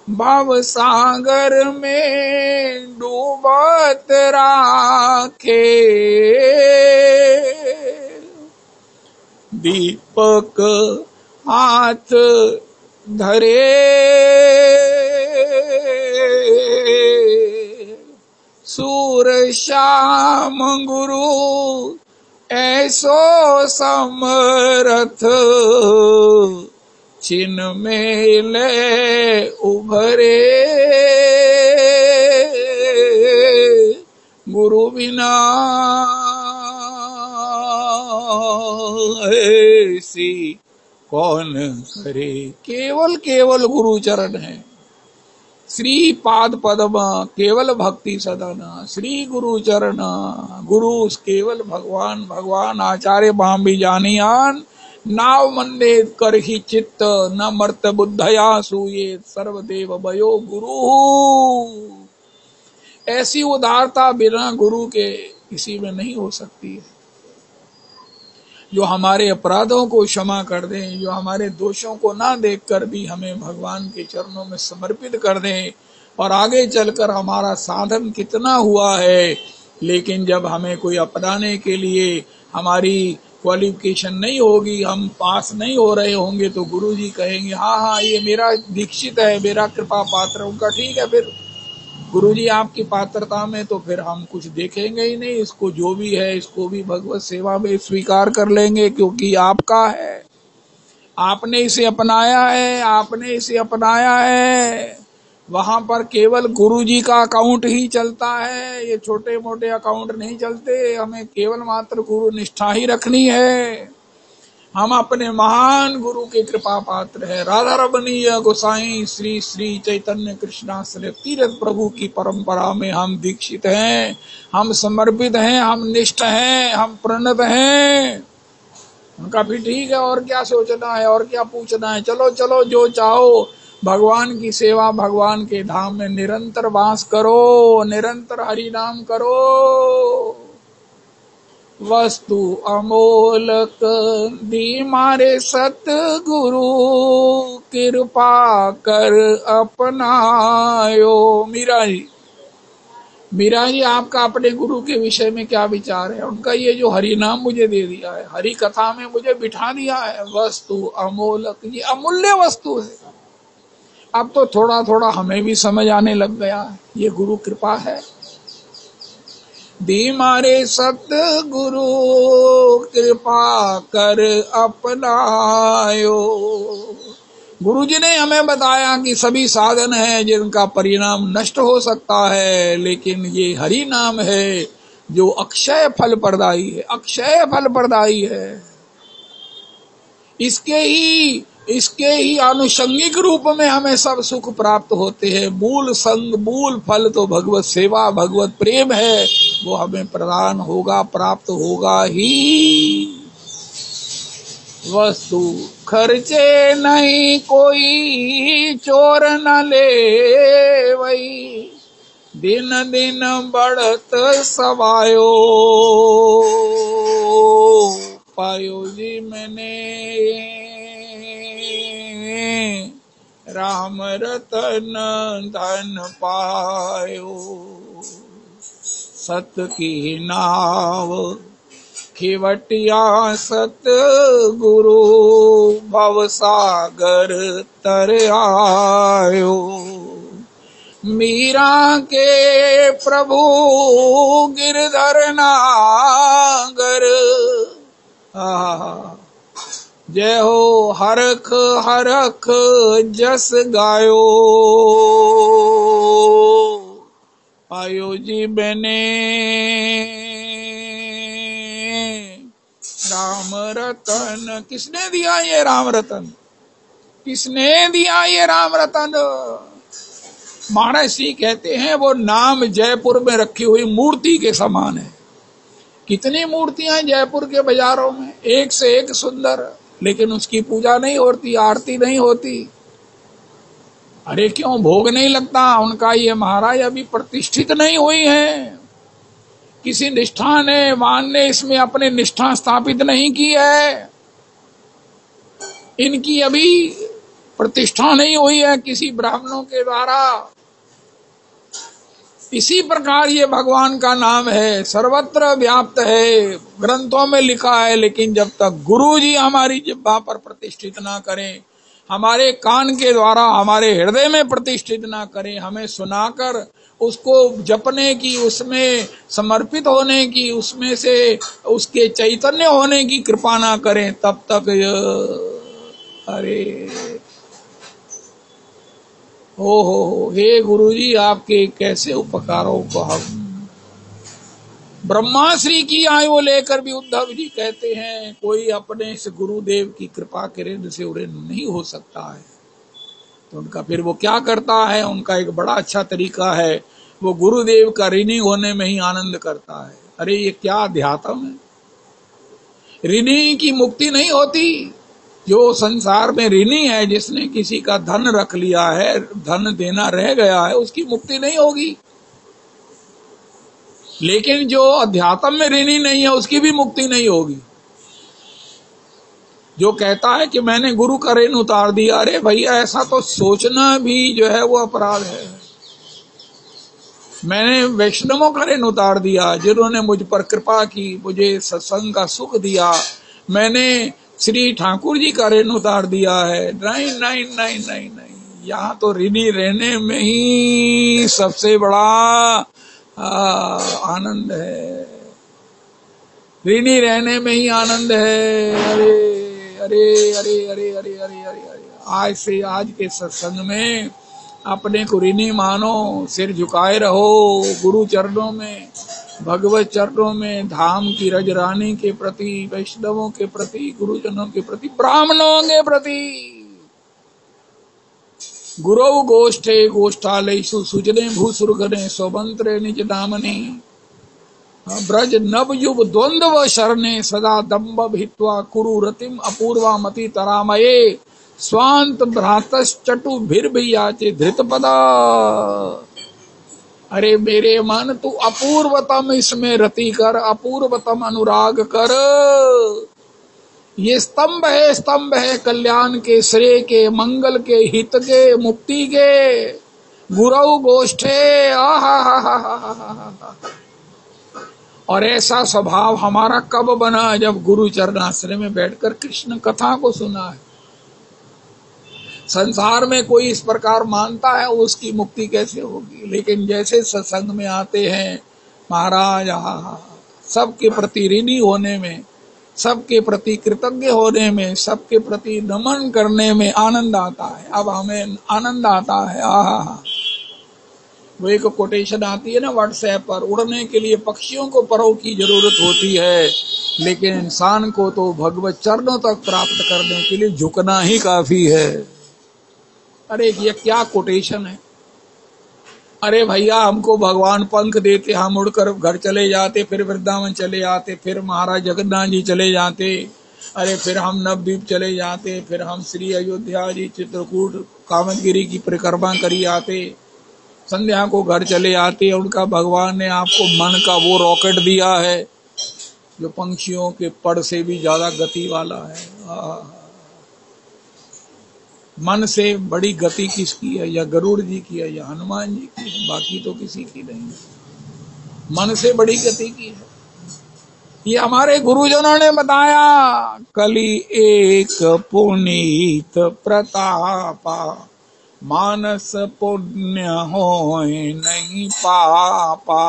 भव सागर में डूबत राखे, दीपक हाथ धरे, सूर श्याम गुरु ऐसो समरथ, चिन्ह में ले उभरे, गुरु बिना ऐसी कौन करे। केवल केवल गुरु चरण है, श्री पाद पद्म केवल भक्ति सदन, श्री गुरु चरण गुरु केवल भगवान, भगवान आचार्य बाम्बी जानियान, नाव मंदे कर ही चित्त न मर्त बुद्धया सूये सर्वदेव भयो गुरु। ऐसी उदारता बिना गुरु के किसी में नहीं हो सकती है। जो हमारे अपराधों को क्षमा कर दें, जो हमारे दोषों को ना देखकर भी हमें भगवान के चरणों में समर्पित कर दें, और आगे चलकर हमारा साधन कितना हुआ है, लेकिन जब हमें कोई अपनाने के लिए हमारी क्वालिफिकेशन नहीं होगी, हम पास नहीं हो रहे होंगे, तो गुरु जी कहेंगे हाँ हाँ ये मेरा दीक्षित है, मेरा कृपा पात्र। उनका ठीक है, फिर गुरु जी आपकी पात्रता में तो फिर हम कुछ देखेंगे ही नहीं, इसको जो भी है इसको भी भगवत सेवा में स्वीकार कर लेंगे, क्योंकि आपका है, आपने इसे अपनाया है, आपने इसे अपनाया है। वहां पर केवल गुरु जी का अकाउंट ही चलता है, ये छोटे मोटे अकाउंट नहीं चलते। हमें केवल मात्र गुरु निष्ठा ही रखनी है। हम अपने महान गुरु के कृपा पात्र है। राधा रमणीय गोसाई श्री श्री चैतन्य कृष्णाश्रय तीर्थ प्रभु की परंपरा में हम दीक्षित हैं, हम समर्पित हैं, हम निष्ठ हैं, हम प्रणत हैं। उनका भी ठीक है, और क्या सोचना है, और क्या पूछना है। चलो चलो जो चाहो, भगवान की सेवा, भगवान के धाम में निरंतर वास करो, निरंतर हरि नाम करो। वस्तु अमोलक दी मारे सतगुरु, कृपा कर अपनायो। मीरा जी आपका अपने गुरु के विषय में क्या विचार है? उनका ये जो हरि नाम मुझे दे दिया है, हरि कथा में मुझे बिठा दिया है, वस्तु अमोलक, ये अमूल्य वस्तु है। अब तो थोड़ा थोड़ा हमें भी समझ आने लग गया है, ये गुरु कृपा है। दी मारे सतगुरु, कृपा कर अपनायो। गुरु जी ने हमें बताया कि सभी साधन हैं जिनका परिणाम नष्ट हो सकता है, लेकिन ये हरि नाम है जो अक्षय फल प्रदायी है, अक्षय फल प्रदायी है। इसके ही आनुषंगिक रूप में हमें सब सुख प्राप्त होते हैं। मूल संग, मूल फल तो भगवत सेवा, भगवत प्रेम है, वो हमें प्रदान होगा, प्राप्त होगा ही। वस्तु खर्चे नहीं कोई, चोर न ले वही, दिन दिन बढ़त सवायो। पायो जी मैंने राम रतन धन पायो। सत की नाव खिवटिया सत गुरु, भव सागर तर आयो। मीरा के प्रभु गिरधर नागर, जय हो हरख हरख जस गायो। पायो जी मैंने राम रतन। किसने दिया ये राम रतन? किसने दिया ये राम रतन? महाराज जी कहते हैं वो नाम जयपुर में रखी हुई मूर्ति के समान है। कितनी मूर्तियां हैं जयपुर के बाजारों में, एक से एक सुंदर, लेकिन उसकी पूजा नहीं होती, आरती नहीं होती। अरे क्यों? भोग नहीं लगता उनका। ये महाराज अभी प्रतिष्ठित नहीं हुई है, किसी निष्ठा ने, वान ने इसमें अपने निष्ठा स्थापित नहीं की है, इनकी अभी प्रतिष्ठा नहीं हुई है किसी ब्राह्मणों के द्वारा। इसी प्रकार ये भगवान का नाम है, सर्वत्र व्याप्त है, ग्रंथों में लिखा है, लेकिन जब तक गुरु जी हमारी जिह्वा पर प्रतिष्ठित ना करें, हमारे कान के द्वारा हमारे हृदय में प्रतिष्ठित ना करें, हमें सुनाकर उसको जपने की, उसमें समर्पित होने की, उसमें से उसके चैतन्य होने की कृपा ना करें, तब तक अरे हो हे गुरुजी, आपके कैसे उपकारों को हम। ब्रह्माश्री की आयु लेकर भी उद्धव जी कहते हैं कोई अपने से गुरुदेव की कृपा के ऋण से ऋण नहीं हो सकता है। तो उनका फिर वो क्या करता है? उनका एक बड़ा अच्छा तरीका है, वो गुरुदेव का ऋणी होने में ही आनंद करता है। अरे ये क्या अध्यात्म है! ऋणी की मुक्ति नहीं होती। जो संसार में ऋणी है, जिसने किसी का धन रख लिया है, धन देना रह गया है, उसकी मुक्ति नहीं होगी। लेकिन जो अध्यात्म में ऋणी नहीं है उसकी भी मुक्ति नहीं होगी। जो कहता है कि मैंने गुरु का ऋण उतार दिया, अरे भैया ऐसा तो सोचना भी जो है वो अपराध है। मैंने वैष्णवों का ऋण उतार दिया जिन्होंने मुझ पर कृपा की, मुझे सत्संग का सुख दिया। मैंने श्री ठाकुर जी का ऋण उतार दिया है। नहीं नहीं नहीं नहीं नहीं, यहाँ तो ऋणी रहने में ही सबसे बड़ा आनंद है। ऋणी रहने में ही आनंद है। अरे अरे अरे अरे अरे अरे अरे अरे, आज से आज के सत्संग में अपने को ऋणी मानो, सिर झुकाए रहो गुरु चरणों में, भगवत चरणों में, धाम की रजरानी के प्रति, वैष्णवों के प्रति, गुरुजनों के प्रति, ब्राह्मणों के प्रति। गुरौ गोष्ठे गोष्ठालयसु सुजने भूसुरगणे स्वमंत्रे निज नामने ब्रज नव युव द्वंद्व शरणे सदा दम्भ भित्वा कुरु रतिम अपूर्वा मति तरामये स्वांत भ्रातश्चटु भिर्भियाचे धृत पदा। अरे मेरे मन तू अपूर्वतम इसमें रति कर, अपूर्वतम अनुराग कर। ये स्तंभ है कल्याण के, श्रेय के, मंगल के, हित के, मुक्ति के। गुरु गोष्ठे और ऐसा स्वभाव हमारा कब बना? जब गुरु चरणाश्रय में बैठकर कृष्ण कथा को सुना है। संसार में कोई इस प्रकार मानता है उसकी मुक्ति कैसे होगी? लेकिन जैसे सत्संग में आते हैं महाराज, सबके प्रति ऋणी होने में, सबके प्रति कृतज्ञ होने में, सबके प्रति नमन करने में आनंद आता है। अब हमें आनंद आता है। वो एक कोटेशन आती है ना व्हाट्सएप पर, उड़ने के लिए पक्षियों को परों की जरूरत होती है, लेकिन इंसान को तो भगवत चरणों तक प्राप्त करने के लिए झुकना ही काफी है। अरे ये क्या कोटेशन है? अरे भैया हमको भगवान पंख देते, हम उड़कर घर चले जाते, फिर वृंदावन चले आते, फिर महाराज जगन्नाथ जी चले जाते, अरे फिर हम नवद्वीप चले जाते, फिर हम श्री अयोध्या जी, चित्रकूट, कामतगिरी की परिक्रमा करी आते, संध्या को घर चले आते। उनका भगवान ने आपको मन का वो रॉकेट दिया है जो पंछियों के पड़ से भी ज्यादा गति वाला है। मन से बड़ी गति किसकी है? या गरुड़ जी की है या हनुमान जी की है, बाकी तो किसी की नहीं। मन से बड़ी गति की है। ये हमारे गुरुजनों ने बताया। कली एक पुनीत प्रतापा, मानस पुण्य होए नहीं पापा।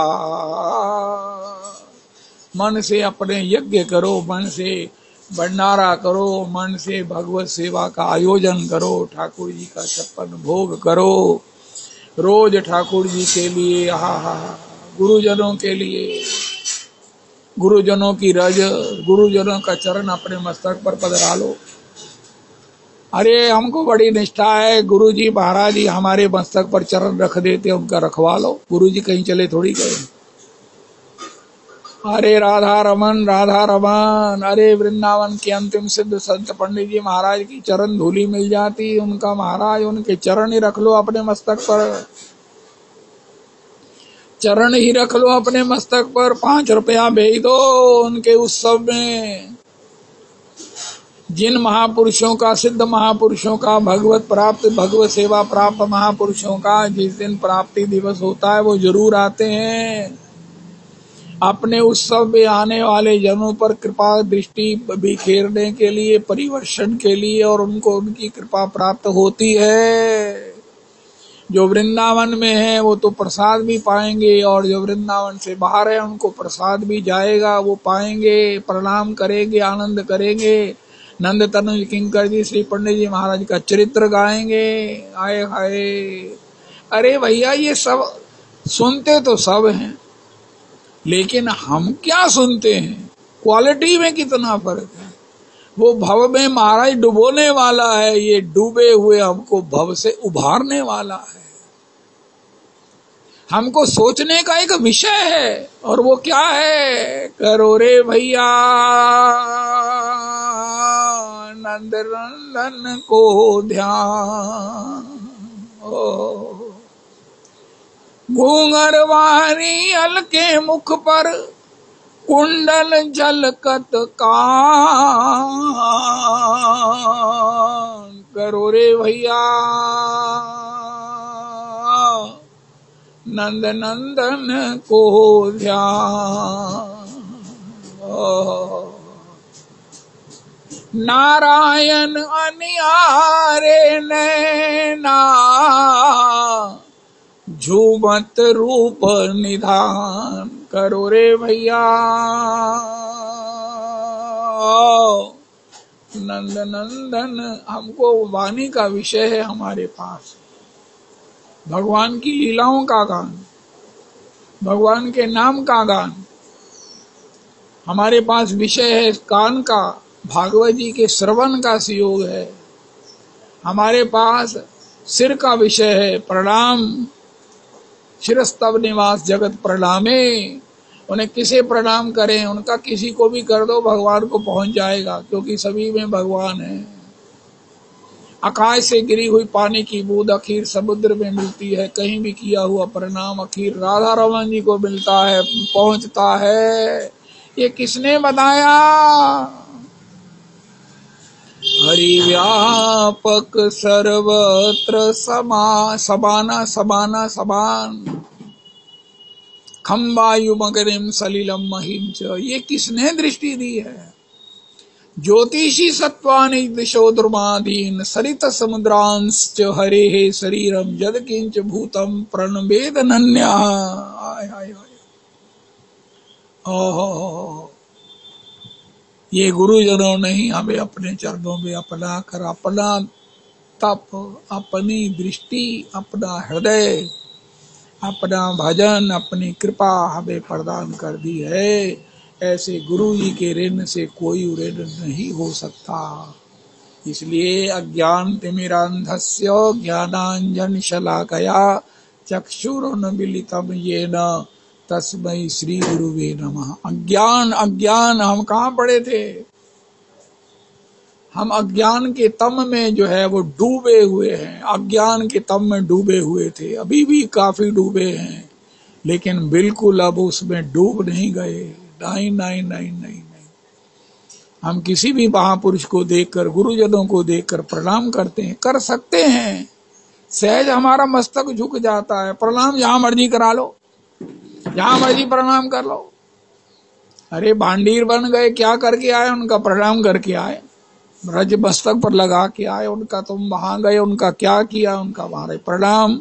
मन से अपने यज्ञ करो, मन से भंडारा करो, मन से भगवत सेवा का आयोजन करो, ठाकुर जी का 56 भोग करो, रोज ठाकुर जी के लिए, गुरुजनों के लिए, गुरुजनों की रज, गुरुजनों का चरण अपने मस्तक पर पधरा लो। अरे हमको बड़ी निष्ठा है, गुरु जी महाराज जी हमारे मस्तक पर चरण रख देते, उनका रखवा लो। गुरु जी कहीं चले थोड़ी गए। अरे राधा रमन, राधा रमन, अरे वृंदावन के अंतिम सिद्ध संत पंडित जी महाराज की चरण धूली मिल जाती, उनका महाराज उनके चरण ही रख लो अपने मस्तक पर, चरण ही रख लो अपने मस्तक पर। 5 रुपया भेज दो उनके उत्सव में। जिन महापुरुषों का, सिद्ध महापुरुषों का, भगवत प्राप्त, भगवत सेवा प्राप्त महापुरुषों का जिस दिन प्राप्ति दिवस होता है वो जरूर आते हैं। अपने उत्सव में आने वाले जनों पर कृपा दृष्टि बिखेरने के लिए, परिवर्षण के लिए, और उनको उनकी कृपा प्राप्त होती है। जो वृंदावन में है वो तो प्रसाद भी पाएंगे, और जो वृंदावन से बाहर है उनको प्रसाद भी जाएगा, वो पाएंगे, प्रणाम करेंगे, आनंद करेंगे, नंद तनुज किंकर जी, श्री पंडित जी महाराज का चरित्र गाएंगे। आए हाय, अरे भैया ये सब सुनते तो सब हैं, लेकिन हम क्या सुनते हैं? क्वालिटी में कितना फर्क है। वो भव में महाराज डुबोने वाला है, ये डूबे हुए हमको भव से उभारने वाला है। हमको सोचने का एक विषय है, और वो क्या है? करो रे भैया नंद नंदन को ध्यान, घूंघरवारी हल्के मुख पर कुंडल झलकत कान। करो रे भैया नंद नंदन को ध्यान। नारायण अनियारे नैना झूमत रूप निधान। करो रे भैया नंद नंदन। हमको वाणी का विषय है हमारे पास, भगवान की लीलाओं का गान, भगवान के नाम का गान। हमारे पास विषय है कान का, भागवत जी के श्रवण का सहयोग है। हमारे पास सिर का विषय है प्रणाम। शिरस्तव निवास जगत प्रणामे। उन्हें किसे प्रणाम करें, उनका किसी को भी कर दो भगवान को पहुंच जाएगा, क्योंकि सभी में भगवान है। आकाश से गिरी हुई पानी की बूंद आखिर समुद्र में मिलती है। कहीं भी किया हुआ प्रणाम आखिर राधा रमन जी को मिलता है, पहुंचता है। ये किसने बताया? हरि व्यापक सर्वत्र समाना समाना समान। खम्बायु मगरिम सलिलम महिम च। ये किसने दृष्टि दी है? ज्योतिषी सत्वानि दिशो द्रुमादीन सरित समुद्रांश्च हरे हे शरीरम जद किंच भूतम प्रणवेद नन्या। हाय हाय हाय। ओहो, ये गुरुजनों ने ही हमें अपने चरणों में अपना कर अपना तप, अपनी दृष्टि, अपना हृदय, अपना भजन, अपनी कृपा हमें प्रदान कर दी है। ऐसे गुरु जी के ऋण से कोई ऋण नहीं हो सकता। इसलिए अज्ञान तिमिरांधस्य ज्ञानांजन शलाकया चक्षुरुन्मीलितं येन तस्मै श्री गुरुवे नमः। अज्ञान हम कहाँ पड़े थे? हम अज्ञान के तम में जो है वो डूबे हुए हैं। अज्ञान के तम में डूबे हुए थे, अभी भी काफी डूबे हैं, लेकिन बिल्कुल अब उसमें डूब नहीं गए। नहीं नहीं नहीं नहीं नहीं। हम किसी भी महापुरुष को देखकर, गुरुजनों को देखकर प्रणाम करते हैं, कर सकते हैं। सहज हमारा मस्तक झुक जाता है। प्रणाम जहां मर्जी करा लो, जहां मर्जी प्रणाम कर लो। अरे भांडीर बन गए, क्या करके आए? उनका प्रणाम करके आए, ब्रज मस्तक पर लगा के आए उनका। तुम वहां गए, उनका क्या किया? उनका वहां प्रणाम।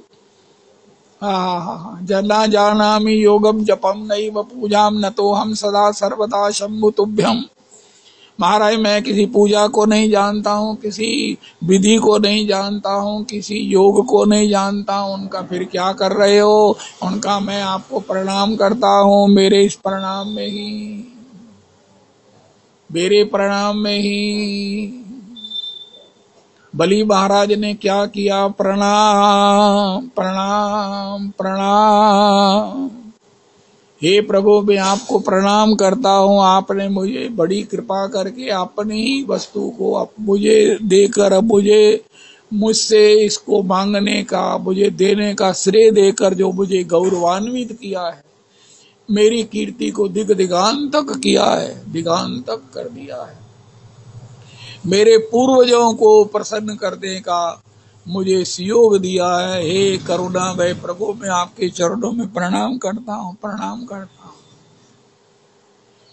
जना जानामि योगम जपम नैव पूजाम न तो हम सदा सर्वदा शंभु तुभ्यम। महाराज मैं किसी पूजा को नहीं जानता हूँ, किसी विधि को नहीं जानता हूँ, किसी योग को नहीं जानता हूँ। उनका फिर क्या कर रहे हो? उनका मैं आपको प्रणाम करता हूँ। मेरे इस प्रणाम में ही, मेरे प्रणाम में ही बलि महाराज ने क्या किया? प्रणाम प्रणाम प्रणाम। हे प्रभु मैं आपको प्रणाम करता हूँ। आपने मुझे बड़ी कृपा करके अपनी ही वस्तु को मुझे देकर, अब मुझसे इसको मांगने का, मुझे देने का श्रेय देकर जो मुझे गौरवान्वित किया है, मेरी कीर्ति को दिगांतक किया है, दिगांतक कर दिया है। मेरे पूर्वजों को प्रसन्न करने का मुझे सुयोग दिया है। हे करुणामय प्रभु मैं आपके चरणों में प्रणाम करता हूँ, प्रणाम करता हूँ।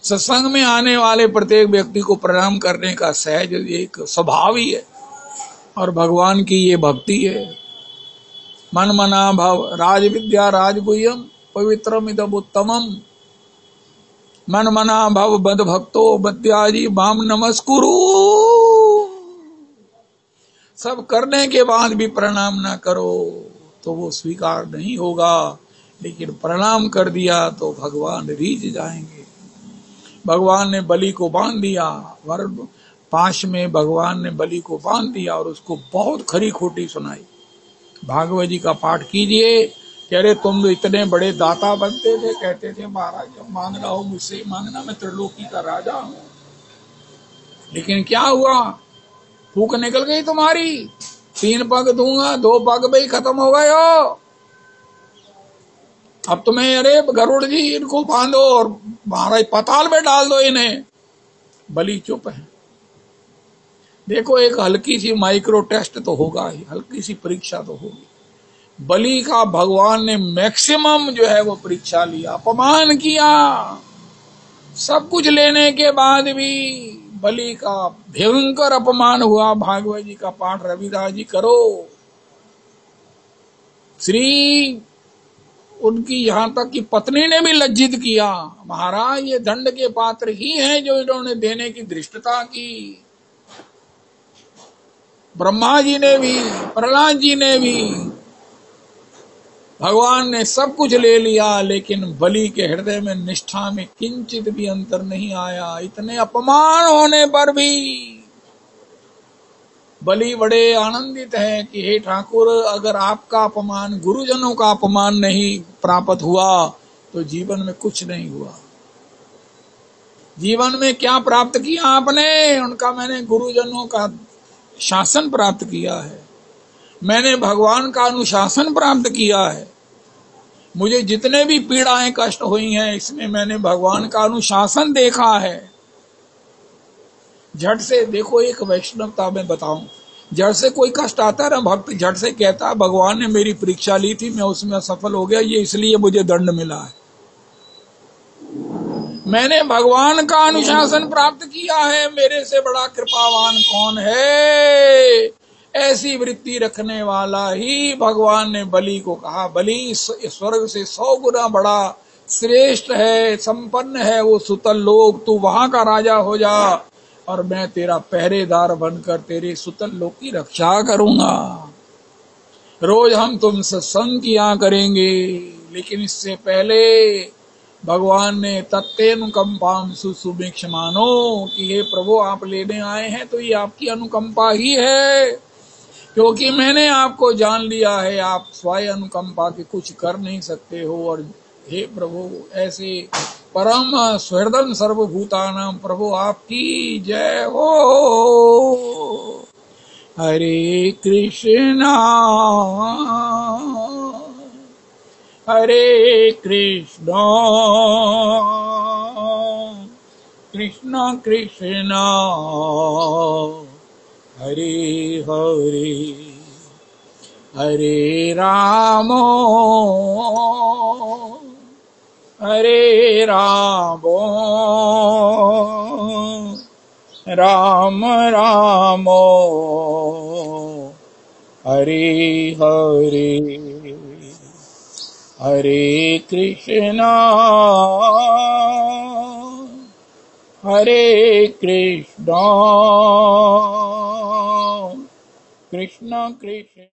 सत्संग में आने वाले प्रत्येक व्यक्ति को प्रणाम करने का सहज एक स्वभाव ही है, और भगवान की ये भक्ति है। मन मना भव राज विद्या राजगुह्यम पवित्रम इदम उत्तमम। मन मना भव बद भक्तो बद्याजी माम नमस्कुरु। सब करने के बाद भी प्रणाम ना करो तो वो स्वीकार नहीं होगा, लेकिन प्रणाम कर दिया तो भगवान रीझ जाएंगे। भगवान ने बलि को बांध दिया, वरण पाश में भगवान ने बलि को बांध दिया और उसको बहुत खरी खोटी सुनाई। भागवत जी का पाठ कीजिए। कह रहे तुम इतने बड़े दाता बनते थे, कहते थे महाराज जब मांगना हो मुझसे मांगना, मैं त्रिलोकी का राजा हूं। लेकिन क्या हुआ? फूक निकल गई तुम्हारी। 3 पग दूंगा, 2 पग भी खत्म हो गए हो। अब तुम्हें, अरे गरुड़ जी इनको बांधो और महाराज पाताल में डाल दो इन्हें। बलि चुप है। देखो, एक हल्की सी माइक्रो टेस्ट तो होगा ही, हल्की सी परीक्षा तो होगी। बलि का भगवान ने मैक्सिमम जो है वो परीक्षा लिया, अपमान किया। सब कुछ लेने के बाद भी बलि का भयंकर अपमान हुआ। भागवत जी का पाठ रविदास जी करो। श्री उनकी यहां तक कि पत्नी ने भी लज्जित किया, महाराज ये दंड के पात्र ही हैं जो इन्होंने देने की धृष्टता की। ब्रह्मा जी ने भी, प्रहलाद जी ने भी, भगवान ने सब कुछ ले लिया, लेकिन बलि के हृदय में निष्ठा में किंचित भी अंतर नहीं आया। इतने अपमान होने पर भी बलि बड़े आनंदित हैं कि हे ठाकुर, अगर आपका अपमान, गुरुजनों का अपमान नहीं प्राप्त हुआ तो जीवन में कुछ नहीं हुआ। जीवन में क्या प्राप्त किया आपने? उनका, मैंने गुरुजनों का शासन प्राप्त किया है, मैंने भगवान का अनुशासन प्राप्त किया है। मुझे जितने भी पीड़ाएं कष्ट हुई हैं, इसमें मैंने भगवान का अनुशासन देखा है। झट से देखो, एक वैष्णवता में बताऊं, झट से कोई कष्ट आता है ना, भक्त झट से कहता है भगवान ने मेरी परीक्षा ली थी, मैं उसमें असफल हो गया, ये इसलिए मुझे दंड मिला है। मैंने भगवान का अनुशासन प्राप्त किया है, मेरे से बड़ा कृपावान कौन है? ऐसी वृत्ति रखने वाला ही भगवान ने बलि को कहा, बलि स्वर्ग से 100 गुना बड़ा श्रेष्ठ है, संपन्न है वो सुतल लोक, तू वहां का राजा हो जा और मैं तेरा पहरेदार बनकर तेरे सुतल लोक की रक्षा करूंगा। रोज हम तुम सत्संग किया करेंगे, लेकिन इससे पहले भगवान ने तत्तेनुकंपाम सुसुभीक्षमानो कि हे प्रभु, आप लेने आए हैं तो ये आपकी अनुकंपा ही है, क्योंकि मैंने आपको जान लिया है, आप स्वयं अनुकंपा के कुछ कर नहीं सकते हो। और हे प्रभु, ऐसे परम सुहृदं सर्वभूतानां प्रभु आपकी जय हो। हरे कृष्णा हरे कृष्णा कृष्णा कृष्णा हरे हरे, हरे राम हरे राम, राम राम हरे हरे, हरे कृष्णा हरे कृष्णा कृष्णा कृष्ण